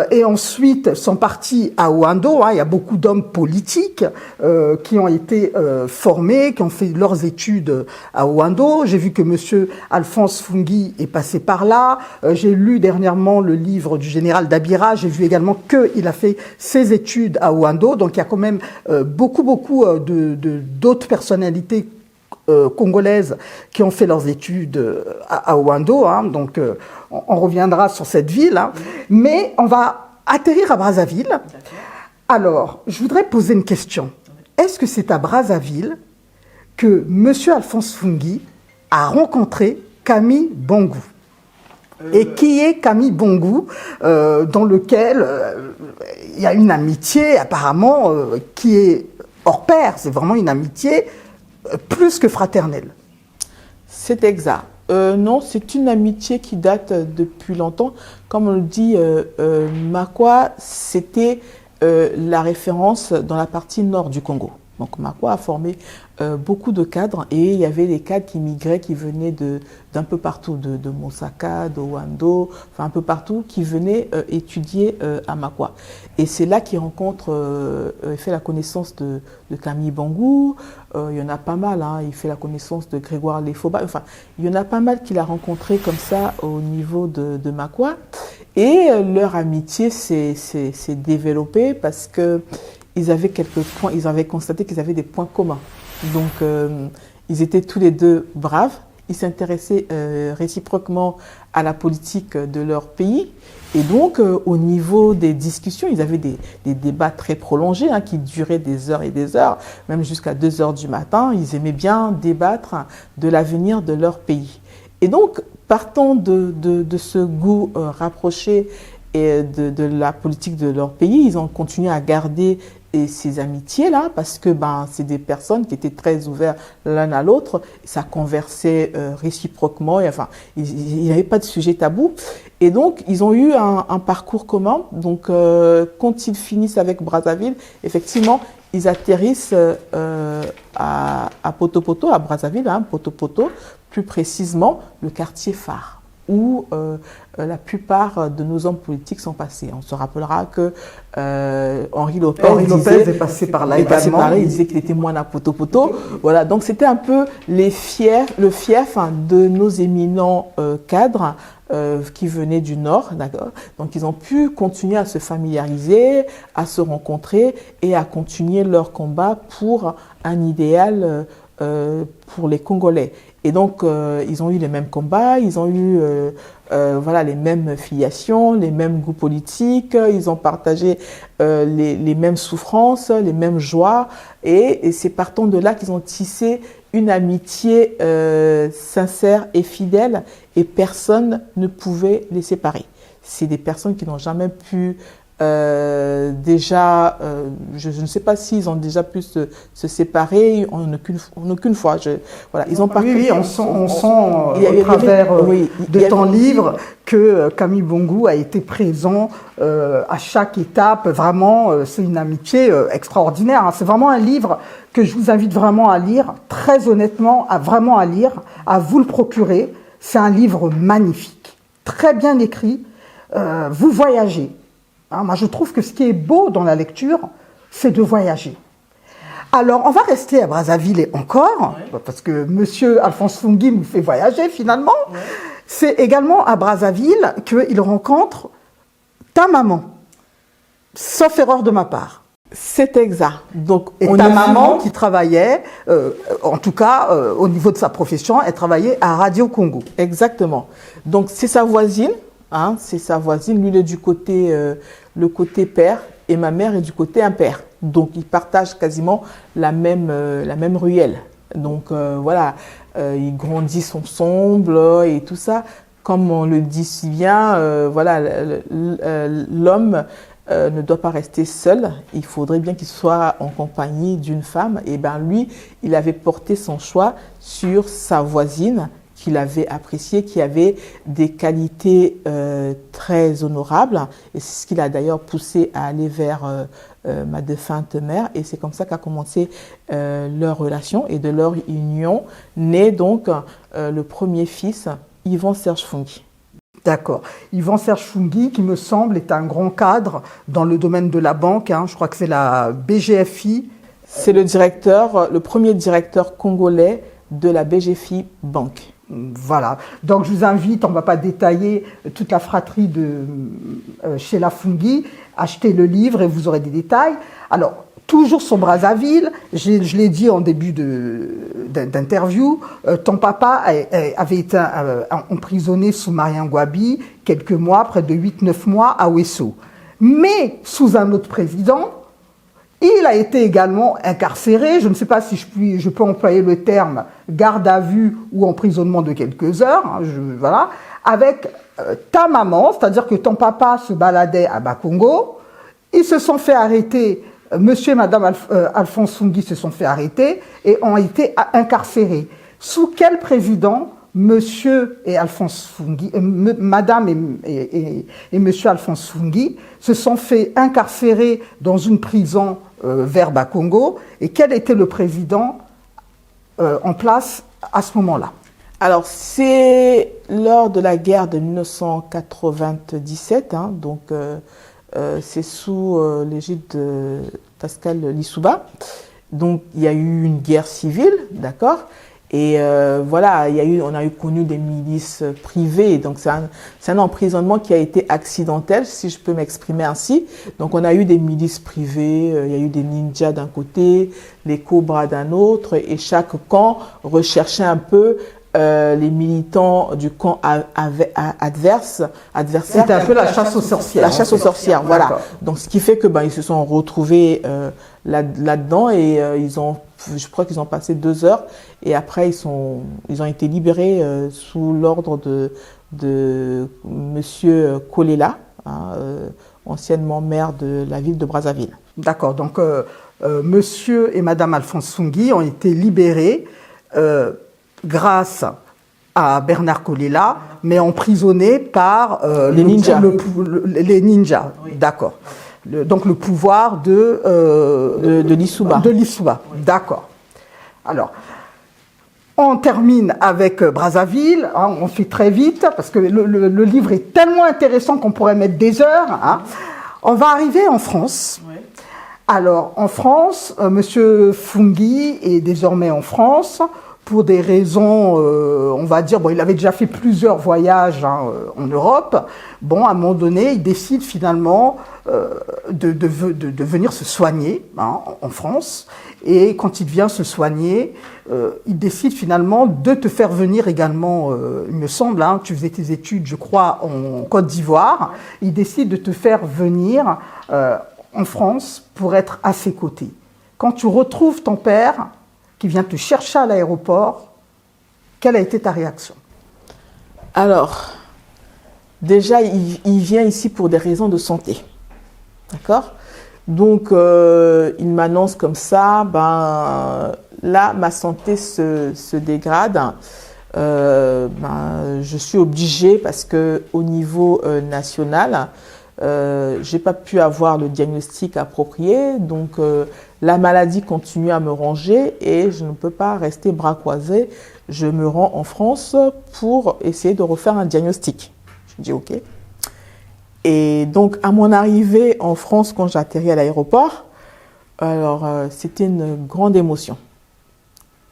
et ensuite sont partis à Oando. Il y a beaucoup d'hommes politiques qui ont été formés, qui ont fait leurs études à Oando. J'ai vu que Monsieur Alphonse Fungi est passé par là. J'ai lu dernièrement dernièrement le livre du général Dabira. J'ai vu également qu'il a fait ses études à Ouando. Donc il y a quand même beaucoup d'autres personnalités congolaises qui ont fait leurs études à Ouando. Hein. Donc on reviendra sur cette ville. Hein. Mais on va atterrir à Brazzaville. Alors, je voudrais poser une question. Est-ce que c'est à Brazzaville que M. Alphonse Fungui a rencontré Camille Bongou? Et qui est Camille Bongou, dans lequel il y a une amitié apparemment qui est hors pair. C'est vraiment une amitié plus que fraternelle. C'est exact. Non, c'est une amitié qui date depuis longtemps. Comme on le dit, Makwa, c'était la référence dans la partie nord du Congo. Donc Makwa a formé beaucoup de cadres et il y avait des cadres qui migraient, qui venaient d'un peu partout, de Mosaka, de Ouando, enfin un peu partout, qui venaient étudier à Makwa. Et c'est là qu'il rencontre, il fait la connaissance de Camille Bongou, il y en a pas mal, hein, il fait la connaissance de Grégoire Lefoba, enfin il y en a pas mal qu'il a rencontré comme ça au niveau de Makwa. Et leur amitié s'est développée parce que ils avaient quelques points, ils avaient constaté qu'ils avaient des points communs. Donc, ils étaient tous les deux braves, ils s'intéressaient réciproquement à la politique de leur pays. Et donc, au niveau des discussions, ils avaient des débats très prolongés, hein, qui duraient des heures et des heures, même jusqu'à 2 heures du matin. Ils aimaient bien débattre de l'avenir de leur pays. Et donc, partant de ce goût rapproché et de la politique de leur pays, ils ont continué à garder ces amitiés-là, parce que c'est des personnes qui étaient très ouvertes l'un à l'autre, ça conversait réciproquement, et, enfin, il n'y avait pas de sujet tabou. Et donc, ils ont eu un parcours commun. Donc, quand ils finissent avec Brazzaville, effectivement, ils atterrissent à Poto-Poto, à Brazzaville, hein, Poto-Poto, plus précisément le quartier phare, où la plupart de nos hommes politiques sont passés. On se rappellera que Henri Lopez est passé par là également. Il disait qu'il était moine à Poto-Poto. Voilà, donc c'était un peu le fief de nos éminents cadres qui venaient du Nord. Donc ils ont pu continuer à se familiariser, à se rencontrer et à continuer leur combat pour un idéal pour les Congolais. Et donc, ils ont eu les mêmes combats, ils ont eu les mêmes filiations, les mêmes goûts politiques, ils ont partagé les mêmes souffrances, les mêmes joies. Et c'est partant de là qu'ils ont tissé une amitié sincère et fidèle, et personne ne pouvait les séparer. C'est des personnes qui n'ont jamais pu... je ne sais pas s'ils ont déjà pu se séparer en aucune fois. Ils ont on sent au travers de ton livre que Camille Bongou a été présent à chaque étape. Vraiment, c'est une amitié extraordinaire. Hein. C'est vraiment un livre que je vous invite vraiment à lire, très honnêtement, à lire, à vous le procurer. C'est un livre magnifique, très bien écrit. Vous voyagez. Moi, je trouve que ce qui est beau dans la lecture, c'est de voyager. Alors, on va rester à Brazzaville encore, parce que M. Alphonse Fungui nous fait voyager finalement. Ouais. C'est également à Brazzaville qu'il rencontre ta maman, sauf erreur de ma part. C'est exact. Donc, ta maman qui travaillait, en tout cas au niveau de sa profession, elle travaillait à Radio Congo. Exactement. Donc, c'est sa voisine. Hein, c'est sa voisine, lui il est du côté, le côté père et ma mère est du côté impère. Donc ils partagent quasiment la même ruelle. Donc ils grandissent ensemble et tout ça. Comme on le dit si bien, l'homme ne doit pas rester seul. Il faudrait bien qu'il soit en compagnie d'une femme. Et lui, il avait porté son choix sur sa voisine, qu'il avait apprécié, qui avait des qualités très honorables. Et c'est ce qui l'a d'ailleurs poussé à aller vers ma défunte mère. Et c'est comme ça qu'a commencé leur relation. Et de leur union naît donc le premier fils, Yvan Serge Fungui. D'accord. Yvan Serge Fungui, qui me semble est un grand cadre dans le domaine de la banque. Hein. Je crois que c'est la BGFI. C'est le premier directeur congolais de la BGFI Banque. Voilà. Donc je vous invite, on ne va pas détailler toute la fratrie de Sheila Fungui, achetez le livre et vous aurez des détails. Alors, toujours sur Brazzaville, je l'ai dit en début d'interview, ton papa avait été emprisonné sous Marien Ngouabi quelques mois, près de 8-9 mois à Ouesso. Mais sous un autre président, il a été également incarcéré, je ne sais pas si je peux employer le terme garde à vue ou emprisonnement de quelques heures, hein, voilà, avec ta maman, c'est-à-dire que ton papa se baladait à Bakongo, ils se sont fait arrêter, monsieur et madame Alphonse Fungui se sont fait arrêter et ont été incarcérés. Sous quel président monsieur et Alphonse Fungui, madame et monsieur Alphonse Fungui se sont fait incarcérer dans une prison vers Bakongo, et quel était le président en place à ce moment-là? Alors, c'est lors de la guerre de 1997, hein, donc c'est sous l'égide de Pascal Lissouba. Donc, il y a eu une guerre civile, d'accord? Et voilà, on a connu des milices privées. Donc, c'est un emprisonnement qui a été accidentel, si je peux m'exprimer ainsi. Donc, on a eu des milices privées, il y a eu des ninjas d'un côté, les cobras d'un autre, et chaque camp recherchait un peu les militants du camp adversaire. C'était un peu la chasse aux sorcières. La chasse aux sorcières, voilà. Donc, ce qui fait que ils se sont retrouvés là-dedans et je crois qu'ils ont passé 2 heures et après ils ont été libérés sous l'ordre de monsieur Kolela, hein, anciennement maire de la ville de Brazzaville. D'accord, donc monsieur et madame Alphonse Fungui ont été libérés grâce à Bernard Kolela, mais emprisonnés par les ninjas. Les ninjas, oui. D'accord. Donc le pouvoir de Lissouba. De Lissouba, d'accord. Alors, on termine avec Brazzaville, hein, on fait très vite, parce que le livre est tellement intéressant qu'on pourrait mettre des heures. Hein. On va arriver en France. Oui. Alors, en France, monsieur Fungui est désormais en France, pour des raisons, on va dire, il avait déjà fait plusieurs voyages en Europe. Bon, à un moment donné, il décide finalement de venir se soigner en France. Et quand il vient se soigner, il décide finalement de te faire venir également, il me semble, tu faisais tes études, je crois, en Côte d'Ivoire. Il décide de te faire venir en France pour être à ses côtés. Quand tu retrouves ton père, qui vient te chercher à l'aéroport, quelle a été ta réaction? Alors, déjà, il vient ici pour des raisons de santé. D'accord? Donc, il m'annonce comme ça, là, ma santé se dégrade. Je suis obligée, parce qu'au niveau national, j'ai pas pu avoir le diagnostic approprié, donc la maladie continue à me ranger et je ne peux pas rester bras croisés. Je me rends en France pour essayer de refaire un diagnostic. Je dis OK. Et donc à mon arrivée en France, quand j'atterris à l'aéroport, alors c'était une grande émotion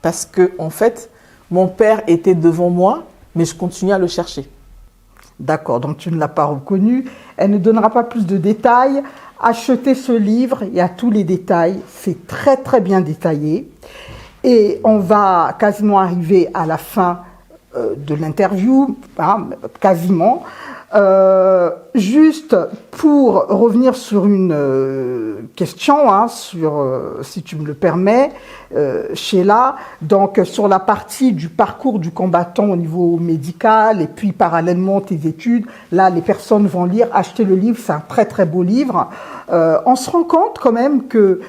parce que en fait mon père était devant moi, mais je continuais à le chercher. D'accord, donc tu ne l'as pas reconnu. Elle ne donnera pas plus de détails. Achetez ce livre, il y a tous les détails. C'est très très bien détaillé. Et on va quasiment arriver à la fin de l'interview, quasiment. Juste pour revenir sur une question, si tu me le permets, Sheila, donc sur la partie du parcours du combattant au niveau médical et puis parallèlement tes études, là les personnes vont lire, acheter le livre, c'est un très très beau livre. On se rend compte quand même que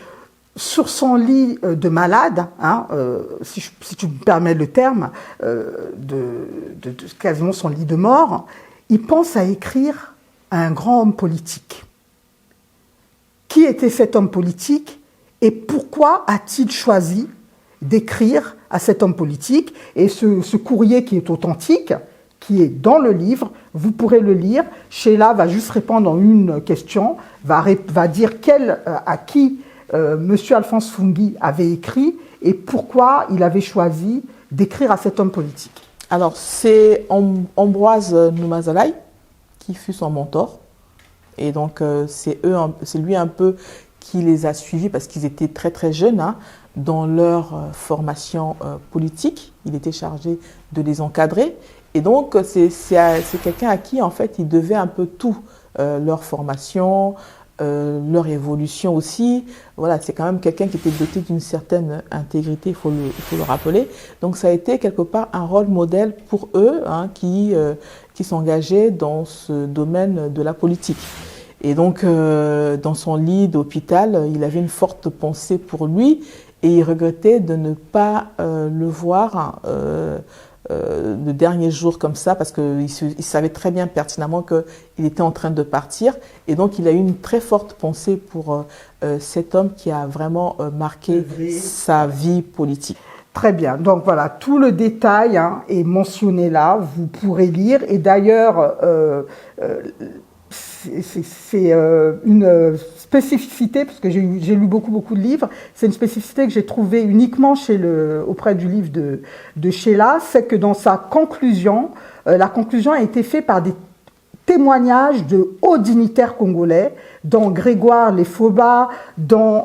sur son lit de malade, si tu me permets le terme, de quasiment son lit de mort, il pense à écrire à un grand homme politique. Qui était cet homme politique et pourquoi a-t-il choisi d'écrire à cet homme politique? Et ce courrier qui est authentique, qui est dans le livre, vous pourrez le lire. Sheila va juste répondre en une question, va dire à qui monsieur Alphonse Fungui avait écrit et pourquoi il avait choisi d'écrire à cet homme politique. Alors, c'est Ambroise Noumazalaï qui fut son mentor. Et donc, c'est lui un peu qui les a suivis parce qu'ils étaient très très jeunes hein, dans leur formation politique. Il était chargé de les encadrer. Et donc, c'est quelqu'un à qui, en fait, il devait un peu tout. Leur formation, leur évolution aussi. Voilà, c'est quand même quelqu'un qui était doté d'une certaine intégrité, il faut le rappeler. Donc, ça a été quelque part un rôle modèle pour eux hein, qui s'engageaient dans ce domaine de la politique. Et donc, dans son lit d'hôpital, il avait une forte pensée pour lui et il regrettait de ne pas le voir le dernier jour comme ça parce qu'il savait très bien pertinemment qu'il était en train de partir. Et donc, il a eu une très forte pensée pour cet homme qui a vraiment marqué sa vie politique. Très bien. Donc voilà, tout le détail hein, est mentionné là. Vous pourrez lire. Et d'ailleurs, c'est une spécificité, parce que j'ai lu beaucoup de livres, c'est une spécificité que j'ai trouvée uniquement auprès du livre de Sheila, c'est que dans sa conclusion, la conclusion a été faite par des témoignages de hauts dignitaires congolais, dont Grégoire Lefoba, dont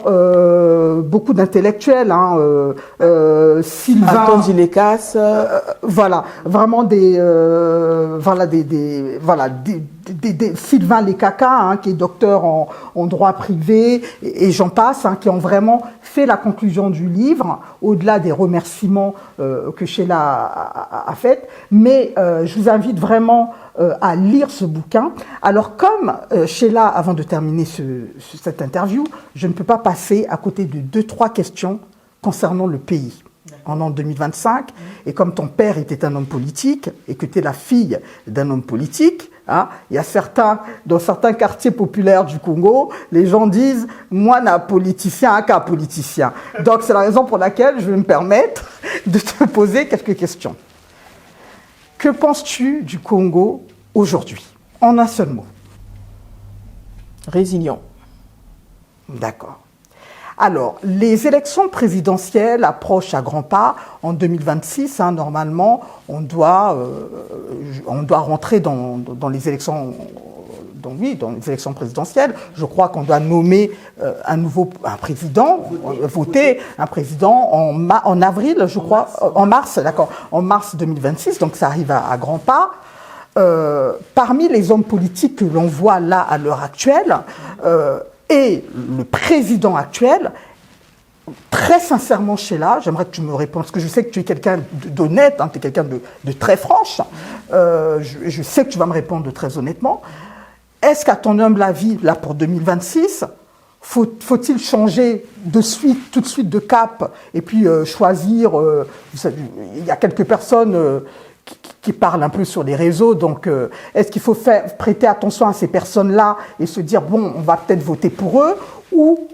beaucoup d'intellectuels, hein, Sylvain... Anton Zilekas. Voilà, vraiment des Sylvain Lekaka, hein, qui est docteur en droit privé, et j'en passe, hein, qui ont vraiment fait la conclusion du livre, au-delà des remerciements que Sheila a fait. Mais je vous invite vraiment à lire ce bouquin. Alors, comme Sheila, avant de terminer cette interview, je ne peux pas passer à côté de 2-3 questions concernant le pays en an 2025. Et comme ton père était un homme politique et que tu es la fille d'un homme politique, hein, il y a dans certains quartiers populaires du Congo, les gens disent « moi, n'a politicien, qu'un politicien ». Donc, c'est la raison pour laquelle je vais me permettre de te poser quelques questions. Que penses-tu du Congo aujourd'hui, en un seul mot? Résilient. D'accord. Alors, les élections présidentielles approchent à grands pas. En 2026, hein, normalement, on doit rentrer dans les élections, dans les élections présidentielles. Je crois qu'on doit nommer un président, voter un président en avril, je crois, en mars, d'accord, en mars 2026. Donc, ça arrive à grands pas. Parmi les hommes politiques que l'on voit là à l'heure actuelle, et le président actuel, très sincèrement, Sheila, j'aimerais que tu me répondes, parce que je sais que tu es quelqu'un d'honnête, hein, tu es quelqu'un de très franche, je sais que tu vas me répondre très honnêtement. Est-ce qu'à ton humble avis, là pour 2026, faut-il changer tout de suite de cap, et puis choisir, il y a quelques personnes qui parlent un peu sur les réseaux, donc est-ce qu'il faut prêter attention à ces personnes-là et se dire, bon, on va peut-être voter pour eux, ou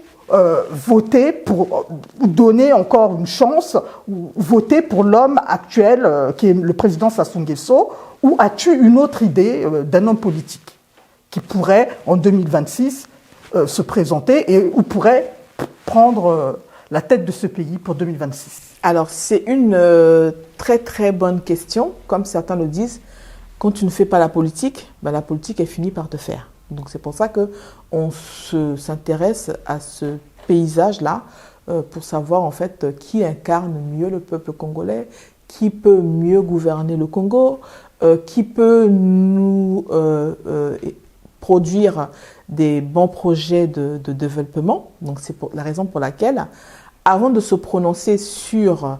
voter pour donner encore une chance, ou voter pour l'homme actuel qui est le président Sassou Nguesso, ou as-tu une autre idée d'un homme politique qui pourrait, en 2026, se présenter ou pourrait prendre la tête de ce pays pour 2026? Alors, c'est une très très bonne question. Comme certains le disent, quand tu ne fais pas la politique elle finit par te faire. Donc, c'est pour ça qu'on s'intéresse à ce paysage-là pour savoir en fait qui incarne mieux le peuple congolais, qui peut mieux gouverner le Congo, qui peut nous produire des bons projets de développement. Donc, c'est la raison pour laquelle, avant de se prononcer sur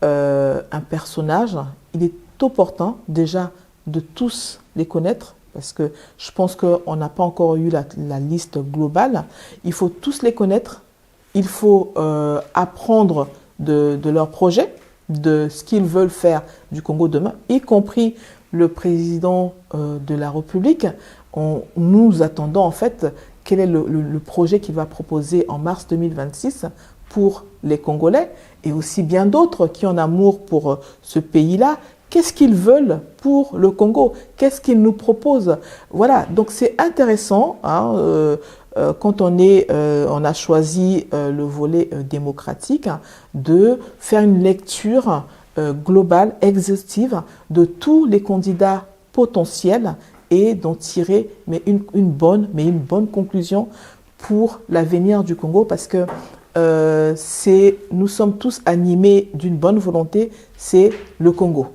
un personnage, il est opportun déjà de tous les connaître, parce que je pense qu'on n'a pas encore eu la liste globale. Il faut tous les connaître, il faut apprendre de leurs projets, de ce qu'ils veulent faire du Congo demain, y compris le président de la République. Nous attendons en fait quel est le projet qu'il va proposer en mars 2026 pour les Congolais et aussi bien d'autres qui ont amour pour ce pays-là. Qu'est-ce qu'ils veulent pour le Congo? Qu'est-ce qu'ils nous proposent? Voilà, donc c'est intéressant hein, quand on a choisi le volet démocratique, hein, de faire une lecture globale, exhaustive de tous les candidats potentiels et d'en tirer une bonne conclusion pour l'avenir du Congo, parce que nous sommes tous animés d'une bonne volonté, c'est le Congo.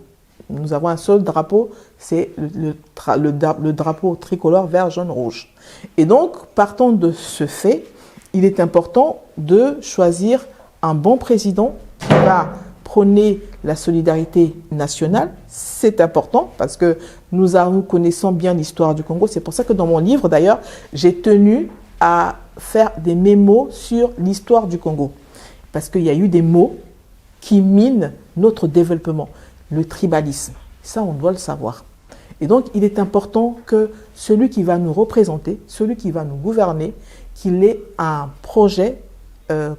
Nous avons un seul drapeau, c'est le drapeau tricolore vert, jaune, rouge. Et donc, partant de ce fait, il est important de choisir un bon président qui va prôner la solidarité nationale. C'est important parce que nous connaissons bien l'histoire du Congo. C'est pour ça que dans mon livre, d'ailleurs, j'ai tenu à faire des mémos sur l'histoire du Congo. Parce qu'il y a eu des mots qui minent notre développement. Le tribalisme, ça on doit le savoir. Et donc il est important que celui qui va nous représenter, celui qui va nous gouverner, qu'il ait un projet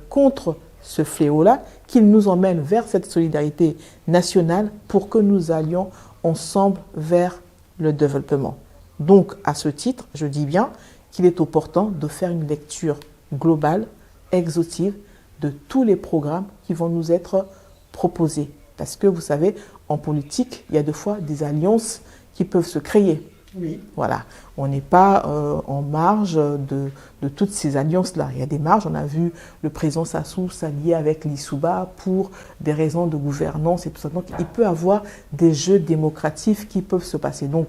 contre ce fléau-là, qu'il nous emmène vers cette solidarité nationale pour que nous allions ensemble vers le développement. Donc à ce titre, je dis bien qu'il est opportun de faire une lecture globale, exhaustive, de tous les programmes qui vont nous être proposés. Parce que vous savez, en politique, il y a des fois des alliances qui peuvent se créer. Oui. Voilà. On n'est pas en marge de toutes ces alliances-là. Il y a des marges. On a vu le président Sassou s'allier avec l'Issouba pour des raisons de gouvernance et tout ça. Donc, il peut y avoir des jeux démocratiques qui peuvent se passer. Donc,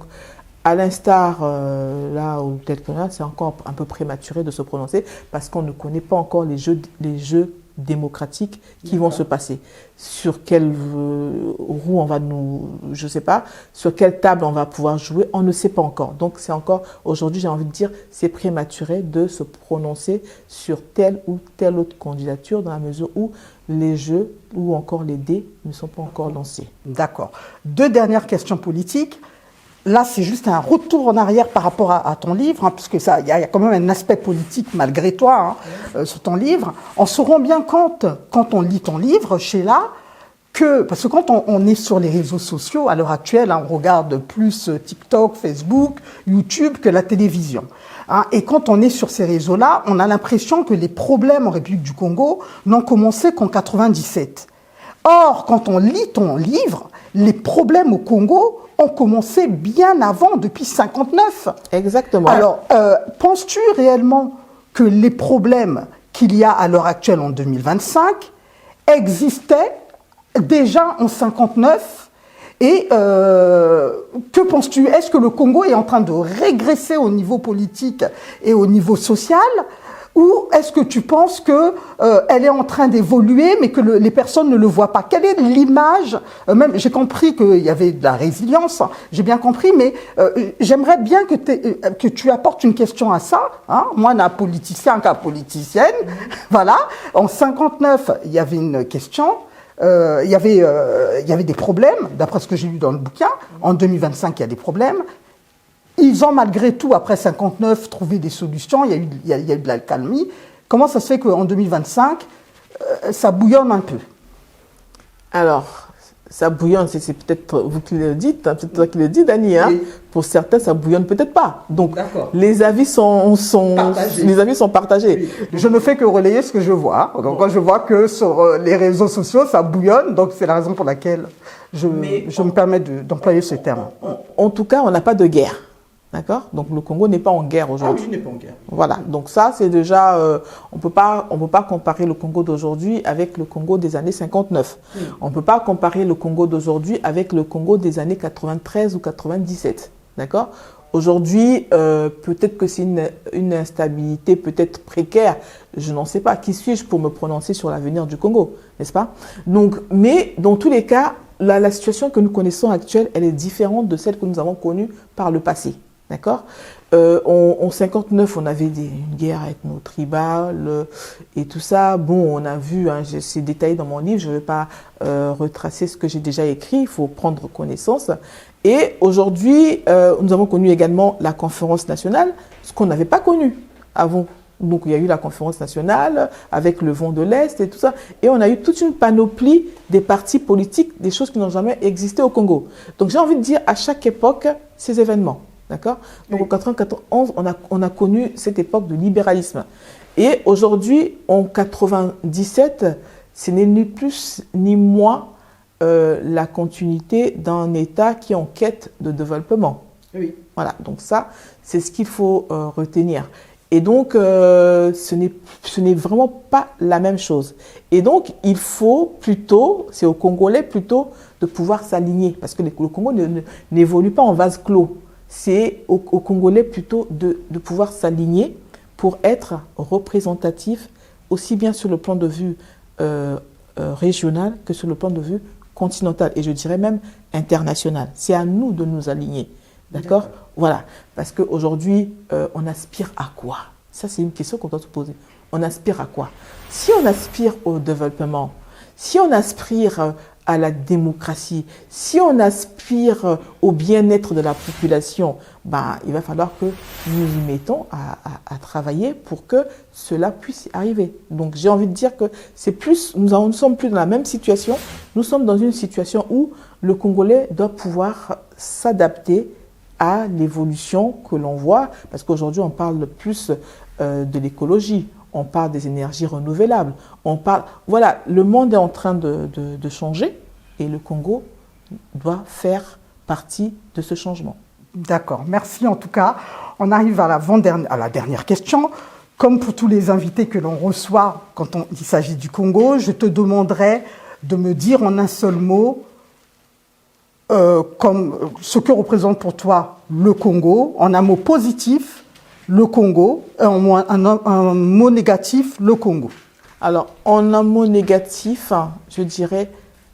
à l'instar, là, ou tel que là, c'est encore un peu prématuré de se prononcer parce qu'on ne connaît pas encore les jeux démocratiques qui vont se passer. Sur quelle roue on va je sais pas, sur quelle table on va pouvoir jouer, on ne sait pas encore. Donc c'est encore, aujourd'hui j'ai envie de dire, c'est prématuré de se prononcer sur telle ou telle autre candidature dans la mesure où les jeux ou encore les dés ne sont pas encore lancés. D'accord. 2 dernières questions politiques. Là, c'est juste un retour en arrière par rapport à ton livre, hein, puisque il y a quand même un aspect politique malgré toi sur ton livre. On se rend bien compte, quand on lit ton livre, Sheila, parce que quand on est sur les réseaux sociaux, à l'heure actuelle, on regarde plus TikTok, Facebook, YouTube que la télévision. Hein, et quand on est sur ces réseaux-là, on a l'impression que les problèmes en République du Congo n'ont commencé qu'en 97. Or, quand on lit ton livre, les problèmes au Congo ont commencé bien avant, depuis 59. Exactement. Alors, penses-tu réellement que les problèmes qu'il y a à l'heure actuelle en 2025 existaient déjà en 59 ? Et que penses-tu ? Est-ce que le Congo est en train de régresser au niveau politique et au niveau social ? Ou est-ce que tu penses qu'elle est en train d'évoluer, mais que les personnes ne le voient pas ? Quelle est l'image ? Même, j'ai compris qu'il y avait de la résilience, j'ai bien compris, mais j'aimerais bien que tu apportes une question à ça. Hein. Moi, un politicien qu'un politicienne, voilà. En 59, il y avait une question. Il y avait des problèmes, d'après ce que j'ai lu dans le bouquin. En 2025, il y a des problèmes. Ils ont malgré tout, après 59, trouvé des solutions, il y a eu de l'alcalmie. Comment ça se fait qu'en 2025, ça bouillonne un peu ? Alors, ça bouillonne, c'est peut-être vous qui le dites, hein, c'est toi qui le dis, Dani. Hein. Oui. Pour certains, ça bouillonne peut-être pas. Donc, les avis sont partagés. Oui. Je ne fais que relayer ce que je vois. Donc, quand je vois que sur les réseaux sociaux, ça bouillonne, donc c'est la raison pour laquelle je me permets d'employer ce terme. En tout cas, on n'a pas de guerre. D'accord ? Donc le Congo n'est pas en guerre aujourd'hui. Ah oui, il n'est pas en guerre. Voilà. Donc ça, c'est déjà... on peut pas comparer le Congo d'aujourd'hui avec le Congo des années 59. On ne peut pas comparer le Congo d'aujourd'hui avec le Congo des années 93 ou 97. D'accord ? Aujourd'hui, peut-être que c'est une instabilité peut-être précaire. Je n'en sais pas. Qui suis-je pour me prononcer sur l'avenir du Congo ? N'est-ce pas ? Donc, mais dans tous les cas, la situation que nous connaissons actuelle, elle est différente de celle que nous avons connue par le passé. D'accord ? En 59, on avait une guerre ethno-tribale et tout ça. Bon, on a vu, hein, c'est détaillé dans mon livre, je ne vais pas retracer ce que j'ai déjà écrit, il faut prendre connaissance. Et aujourd'hui, nous avons connu également la conférence nationale, ce qu'on n'avait pas connu avant. Donc, il y a eu la conférence nationale avec le vent de l'Est et tout ça. Et on a eu toute une panoplie des partis politiques, des choses qui n'ont jamais existé au Congo. Donc, j'ai envie de dire à chaque époque, ces événements. D'accord ? Donc, en 1991, on a connu cette époque de libéralisme. Et aujourd'hui, en 97, ce n'est ni plus ni moins la continuité d'un État qui est en quête de développement. Oui. Voilà, donc ça, c'est ce qu'il faut retenir. Et donc, ce n'est vraiment pas la même chose. Et donc, il faut plutôt, c'est aux Congolais plutôt de pouvoir s'aligner, parce que le Congo n'évolue pas en vase clos. C'est aux Congolais plutôt de pouvoir s'aligner pour être représentatifs, aussi bien sur le plan de vue régional que sur le plan de vue continental, et je dirais même international. C'est à nous de nous aligner. D'accord ? Voilà. Parce qu'aujourd'hui, on aspire à quoi? Ça, c'est une question qu'on doit se poser. On aspire à quoi? Si on aspire au développement, si on aspire à la démocratie, si on aspire au bien-être de la population, ben, il va falloir que nous y mettons à travailler pour que cela puisse arriver. Donc, j'ai envie de dire que c'est plus, nous ne sommes plus dans la même situation. Nous sommes dans une situation où le Congolais doit pouvoir s'adapter à l'évolution que l'on voit, parce qu'aujourd'hui on parle plus de l'écologie, on parle des énergies renouvelables, on parle, voilà, le monde est en train de changer et le Congo doit faire partie de ce changement. D'accord, merci en tout cas. On arrive à la dernière question. Comme pour tous les invités que l'on reçoit quand il s'agit du Congo, je te demanderai de me dire en un seul mot comme ce que représente pour toi le Congo, en un mot positif, le Congo, un mot négatif, le Congo. Alors, en un mot négatif, je dirais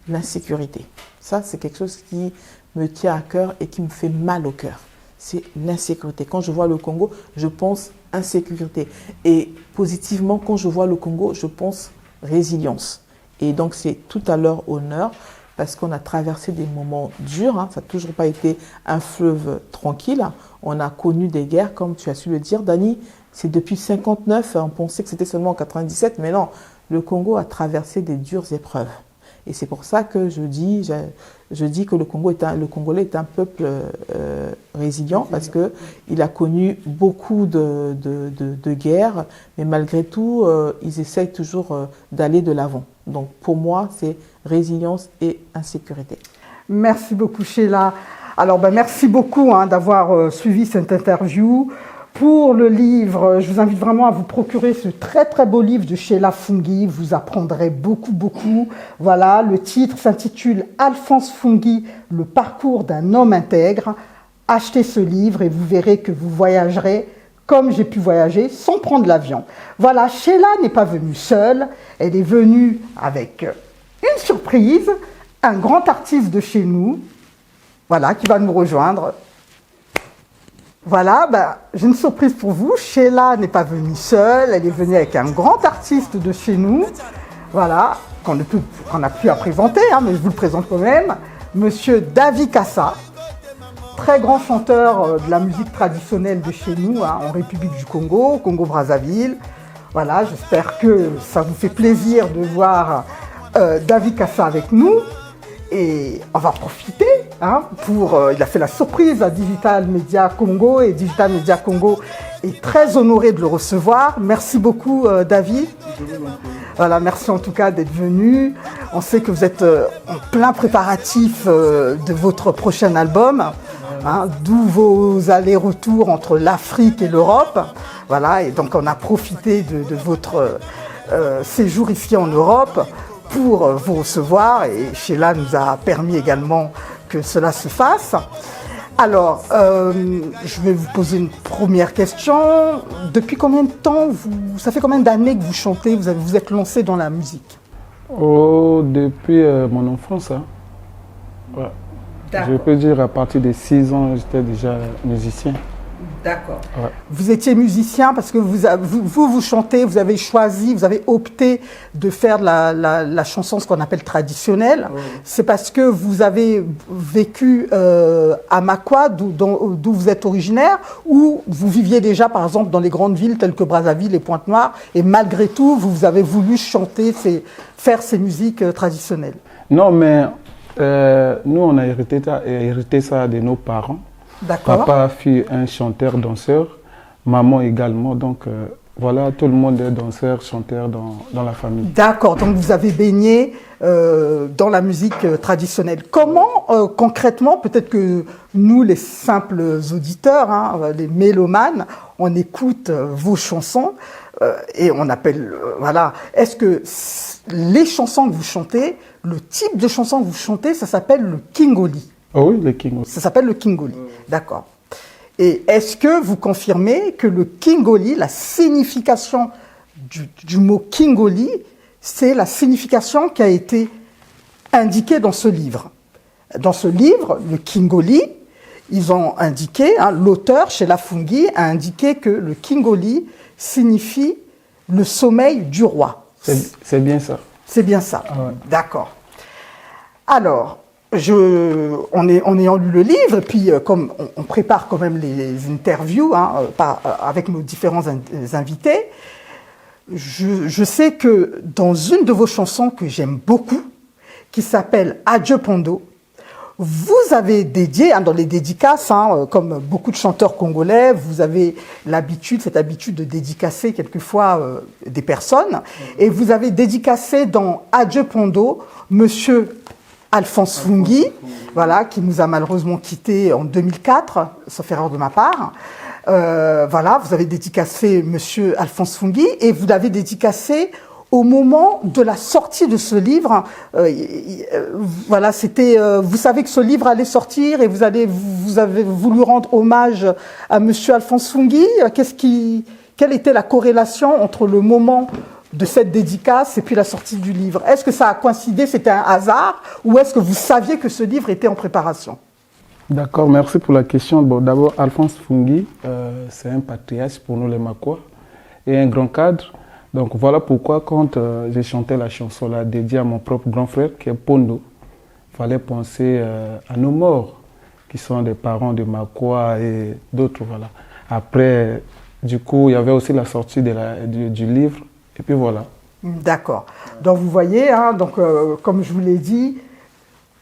l'insécurité. Ça, c'est quelque chose qui me tient à cœur et qui me fait mal au cœur. C'est l'insécurité. Quand je vois le Congo, je pense insécurité. Et positivement, quand je vois le Congo, je pense résilience. Et donc, c'est tout à leur honneur, parce qu'on a traversé des moments durs, hein. Ça n'a toujours pas été un fleuve tranquille. On a connu des guerres, comme tu as su le dire, Dani. C'est depuis 59, on pensait que c'était seulement en 97, mais non, le Congo a traversé des dures épreuves. Et c'est pour ça que je dis que le Congolais est un peuple résilient, parce qu'il a connu beaucoup de guerres, mais malgré tout, ils essayent toujours d'aller de l'avant. Donc pour moi, c'est résilience et insécurité. Merci beaucoup Sheila. Alors merci beaucoup d'avoir suivi cette interview. Pour le livre, je vous invite vraiment à vous procurer ce très très beau livre de Sheila Fungui. Vous apprendrez beaucoup. Voilà, le titre s'intitule Alphonse Fungui, le parcours d'un homme intègre. Achetez ce livre et vous verrez que vous voyagerez comme j'ai pu voyager sans prendre l'avion. Voilà, Sheila n'est pas venue seule, elle est venue avec une surprise, un grand artiste de chez nous, voilà, qui va nous rejoindre. Voilà, j'ai une surprise pour vous. Sheila n'est pas venue seule, elle est venue avec un grand artiste de chez nous, voilà, qu'on n'a plus à présenter, mais je vous le présente quand même, Monsieur David Kassa, très grand chanteur de la musique traditionnelle de chez nous, en République du Congo, Congo-Brazzaville. Voilà, j'espère que ça vous fait plaisir de voir David Kassa avec nous. Et on va profiter, il a fait la surprise à Digital Media Congo, et Digital Media Congo est très honoré de le recevoir. Merci beaucoup David. Voilà, merci en tout cas d'être venu. On sait que vous êtes en plein préparatif de votre prochain album, d'où vos allers-retours entre l'Afrique et l'Europe. Voilà, et donc on a profité de votre séjour ici en Europe pour vous recevoir, et Sheila nous a permis également que cela se fasse. Alors, je vais vous poser une première question. Depuis combien de temps, ça fait combien d'années que vous chantez, vous êtes lancé dans la musique? Depuis mon enfance. Ouais. Je peux dire à partir de 6 ans, j'étais déjà musicien. D'accord. Ouais. Vous étiez musicien parce que vous chantez, vous avez choisi, vous avez opté de faire la chanson, ce qu'on appelle traditionnelle. Oui. C'est parce que vous avez vécu à Makwa, d'où vous êtes originaire, ou vous viviez déjà, par exemple, dans les grandes villes telles que Brazzaville et Pointe-Noire, et malgré tout, vous avez voulu chanter, faire ces musiques traditionnelles? Non, mais nous, on a hérité ça de nos parents. Papa fut un chanteur-danseur, maman également, donc Voilà, tout le monde est danseur, chanteur dans la famille. D'accord, donc vous avez baigné dans la musique traditionnelle. Comment concrètement, peut-être que nous, les simples auditeurs, hein, les mélomanes, on écoute vos chansons et on appelle, voilà, est-ce que les chansons que vous chantez, le type de chansons que vous chantez, ça s'appelle le Kingoli? Oh oui, le Kingoli. Ça s'appelle le Kingoli, d'accord. Et est-ce que vous confirmez que le Kingoli, la signification du mot Kingoli, c'est la signification qui a été indiquée dans ce livre? Dans ce livre, le Kingoli, ils ont indiqué, hein, l'auteur, chez Lafungi, a indiqué que le Kingoli signifie le sommeil du roi. C'est bien ça. C'est bien ça, Ah ouais. d'accord. Alors, en ayant lu le livre, et puis comme on prépare quand même les interviews hein, avec nos différents invités, je sais que dans une de vos chansons que j'aime beaucoup, qui s'appelle Adieu Pondo, vous avez dédié, hein, dans les dédicaces, hein, comme beaucoup de chanteurs congolais, vous avez cette habitude de dédicacer quelquefois des personnes, et vous avez dédicacé dans Adieu Pondo, Monsieur Alphonse Fungi, voilà, qui nous a malheureusement quittés en 2004, sauf erreur de ma part. Voilà, vous avez dédicacé Monsieur Alphonse Fungi et vous l'avez dédicacé au moment de la sortie de ce livre. Voilà, c'était, vous savez que ce livre allait sortir et vous avez voulu rendre hommage à Monsieur Alphonse Fungi. Quelle était la corrélation entre le moment de cette dédicace et puis la sortie du livre? Est-ce que ça a coïncidé, c'était un hasard, ou est-ce que vous saviez que ce livre était en préparation? D'accord, merci pour la question. Bon, d'abord, Alphonse Fungi, c'est un patriarche pour nous les Makois et un grand cadre. Donc voilà pourquoi quand j'ai chanté la chanson là dédiée à mon propre grand frère qui est Pondo, il fallait penser à nos morts qui sont des parents de Makois et d'autres. Voilà. Après, du coup, il y avait aussi la sortie du livre. Et puis voilà. D'accord. Donc vous voyez, hein, donc, comme je vous l'ai dit,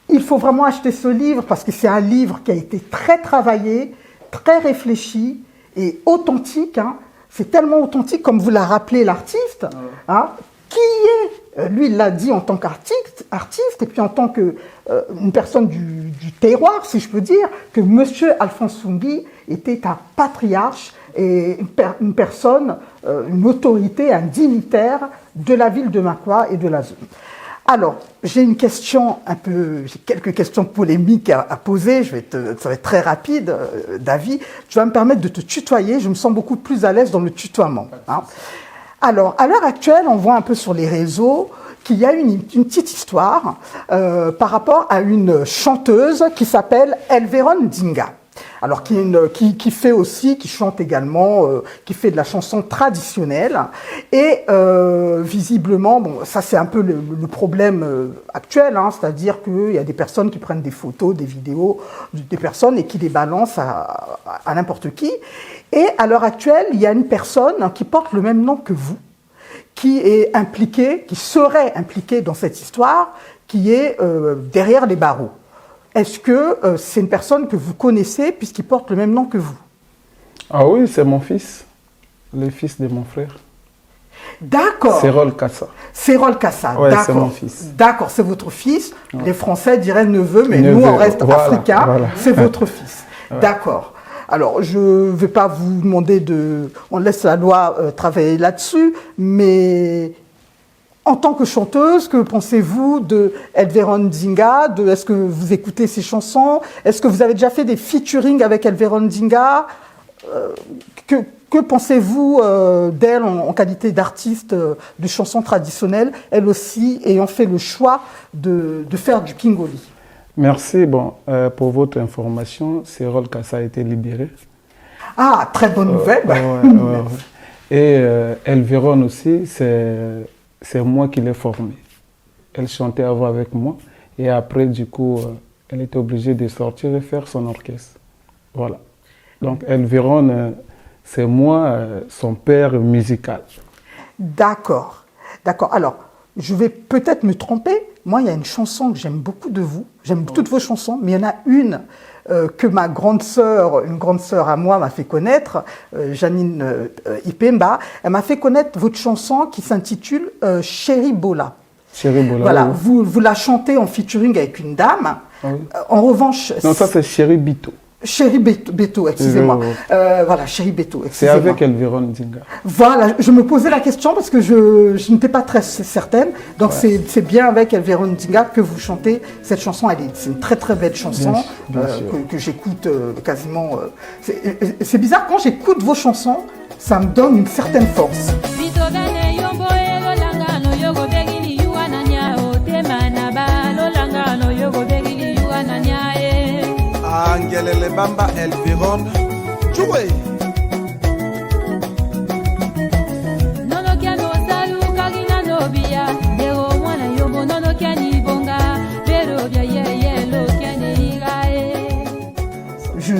il faut vraiment acheter ce livre parce que c'est un livre qui a été très travaillé, très réfléchi et authentique. Hein. C'est tellement authentique, comme vous l'a rappelé l'artiste, hein, qui est, lui il l'a dit en tant qu'artiste, et puis en tant qu'une personne du terroir, si je peux dire, que Monsieur Alphonse Fungi était un patriarche et une personne, une autorité, un dignitaire de la ville de Makwa et de la zone. Alors, j'ai quelques questions polémiques à poser, ça va être très rapide, David. Tu vas me permettre de te tutoyer, je me sens beaucoup plus à l'aise dans le tutoiement. Hein. Alors, à l'heure actuelle, on voit un peu sur les réseaux qu'il y a une petite histoire par rapport à une chanteuse qui s'appelle Elveron Dinga. Alors qui chante également, qui fait de la chanson traditionnelle. Et visiblement, bon, ça c'est un peu le problème actuel, hein, c'est-à-dire qu'il y a des personnes qui prennent des photos, des vidéos des personnes et qui les balancent à n'importe qui. Et à l'heure actuelle, il y a une personne qui porte le même nom que vous, qui est impliquée, qui serait impliquée dans cette histoire, qui est derrière les barreaux. Est-ce que c'est une personne que vous connaissez puisqu'il porte le même nom que vous? Ah oui, c'est mon fils, le fils de mon frère. D'accord. Sérol Kassa. Sérol Kassa, ouais, d'accord. C'est mon fils. D'accord, c'est votre fils. Ouais. Les Français diraient neveu, mais neveu, nous, on reste voilà, africains. Voilà. C'est votre fils. Ouais. D'accord. Alors, je ne vais pas vous demander on laisse la loi travailler là-dessus, mais en tant que chanteuse, que pensez-vous de Elveron Dinga? Est-ce que vous écoutez ses chansons? Est-ce que vous avez déjà fait des featuring avec Elveron Dinga? Que pensez-vous d'elle en qualité d'artiste de chansons traditionnelles, elle aussi ayant fait le choix de faire du Kingoli? Merci. Bon, pour votre information, Sérol Kassa a été libéré. Ah, très bonne nouvelle. Ouais. Et Elveron aussi, c'est moi qui l'ai formée. Elle chantait avant avec moi et après, du coup, elle était obligée de sortir et faire son orchestre. Voilà. Donc, Elveron, c'est moi, son père musical. D'accord. D'accord. Alors, je vais peut-être me tromper, Moi, il y a une chanson que j'aime beaucoup de vous. J'aime toutes vos chansons, mais il y en a une que ma grande sœur, une grande sœur à moi, m'a fait connaître, Janine Ipemba. Elle m'a fait connaître votre chanson qui s'intitule Chéri Bola. Chéri Bola. Voilà, Oui. vous la chantez en featuring avec une dame. Oui. En revanche, Non, ça c'est Chéri Bito. Chéri Beto, excusez-moi. Voilà, Chéri Beto, C'est excusez-moi. avec Elviron Dinga. Voilà, je me posais la question parce que je n'étais pas très certaine. Donc c'est bien avec Elviron Dinga que vous chantez cette chanson. C'est une très très belle chanson Bien sûr. que j'écoute quasiment. C'est bizarre, quand j'écoute vos chansons, ça me donne une certaine force. Angelele Bamba Elviron joué.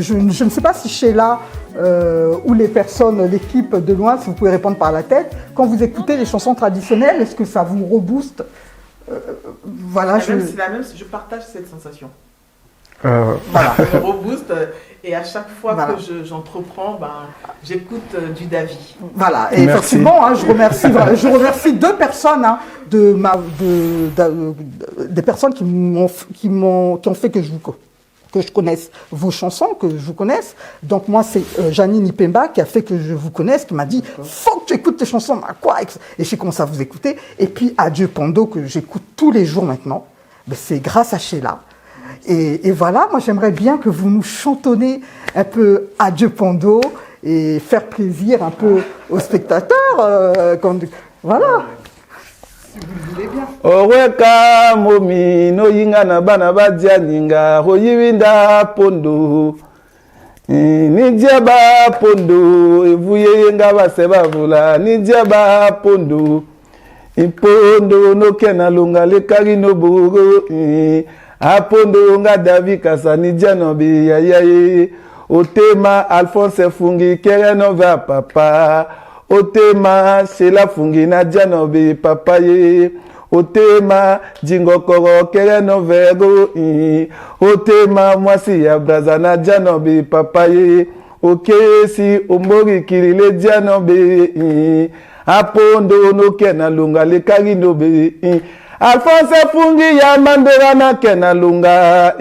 Je ne sais pas si Sheila ou les personnes, l'équipe de loin, si vous pouvez répondre par la tête, quand vous écoutez les chansons traditionnelles, est-ce que ça vous rebooste Voilà, C'est la même, je partage cette sensation. voilà. Je me rebooste et à chaque fois Voilà. que j'entreprends, j'écoute du Davi. Voilà, et Merci. effectivement, je remercie deux personnes, des personnes qui ont fait que je connaisse vos chansons, que je vous connaisse. Donc moi, c'est Janine Ipemba qui a fait que je vous connaisse, qui m'a dit « Faut que tu écoutes tes chansons, quoi ?» Et j'ai commencé à vous écouter. Et puis Adieu Pando, que j'écoute tous les jours maintenant, c'est grâce à Sheila. Et voilà, moi j'aimerais bien que vous nous chantonnez un peu Adieu Pando et faire plaisir un peu aux spectateurs. Voilà. Si vous le voulez bien. Oweka momi no yinga na bana badia ninga hoyiwinda pondo nidia ba pondo evuye yenga baseba vula nidia ba pondo ipondo no kena lunga le kari no bogo apondo nga Davi kasa nidia no bi yaye otema Alphonse fungi kere no va papa otema Sheila fungi na janobe papa ye otema jingokoro kere no vego otema mwasi ya braza na janobe papa ye okesi ombori kirile janobe apondo no kena lunga le kari no be Alphonse fungi ya mandora na kena lunga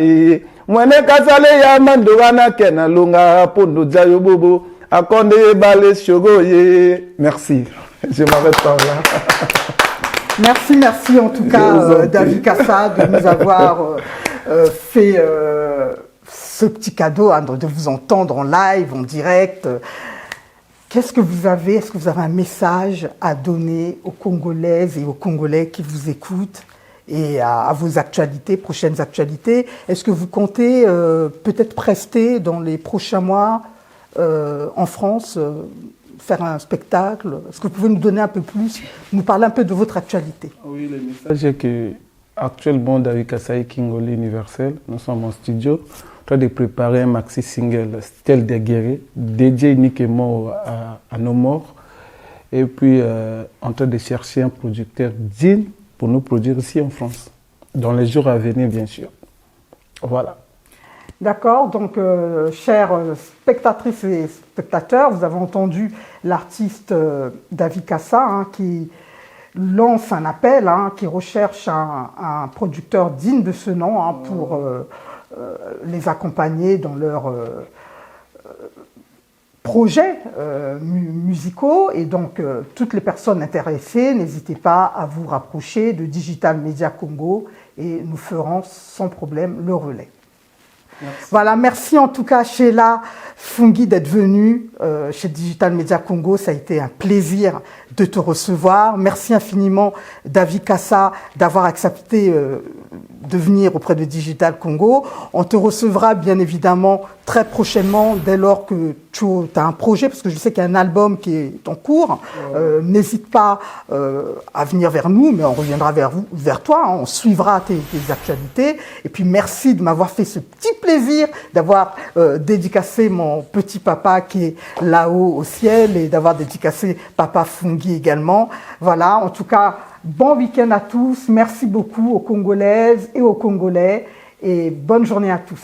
mwene kasale ya mandora na kena lunga pondo jayo bobo Akonde Balé Chogoye. Merci. Je m'arrête par là. Merci en tout cas, Davi Kassa, de nous avoir fait ce petit cadeau, de vous entendre en live, en direct. Qu'est-ce que vous avez? Est-ce que vous avez un message à donner aux Congolaises et aux Congolais qui vous écoutent et à vos actualités, prochaines actualités? Est-ce que vous comptez peut-être rester dans les prochains mois en France, faire un spectacle? Est-ce que vous pouvez nous donner un peu plus, nous parler un peu de votre actualité? Oui, le message est que actuellement, Davi Kassa et Kingolé Universel, nous sommes en studio, en train de préparer un maxi single, Stèle des guerriers, dédié uniquement à nos morts, et puis en train de chercher un producteur digne pour nous produire ici en France, dans les jours à venir, bien sûr. Voilà. D'accord, donc chères spectatrices et spectateurs, vous avez entendu l'artiste Davi Kassa qui lance un appel, qui recherche un producteur digne de ce nom pour les accompagner dans leurs projets musicaux. Et donc toutes les personnes intéressées, n'hésitez pas à vous rapprocher de Digital Media Congo et nous ferons sans problème le relais. Merci. Voilà, merci en tout cas Sheila Fungi d'être venue chez Digital Media Congo. Ça a été un plaisir de te recevoir. Merci infiniment Davi Kassa d'avoir accepté de venir auprès de Digital Congo. On te recevra bien évidemment très prochainement dès lors que tu as un projet, parce que je sais qu'il y a un album qui est en cours. N'hésite pas à venir vers nous, mais on reviendra vers toi. On suivra tes actualités. Et puis merci de m'avoir fait ce petit plaisir d'avoir dédicacé mon petit papa qui est là-haut au ciel et d'avoir dédicacé Papa Fungi également. Voilà, en tout cas, Bon week-end à tous. Merci beaucoup aux Congolaises et aux Congolais et bonne journée à tous.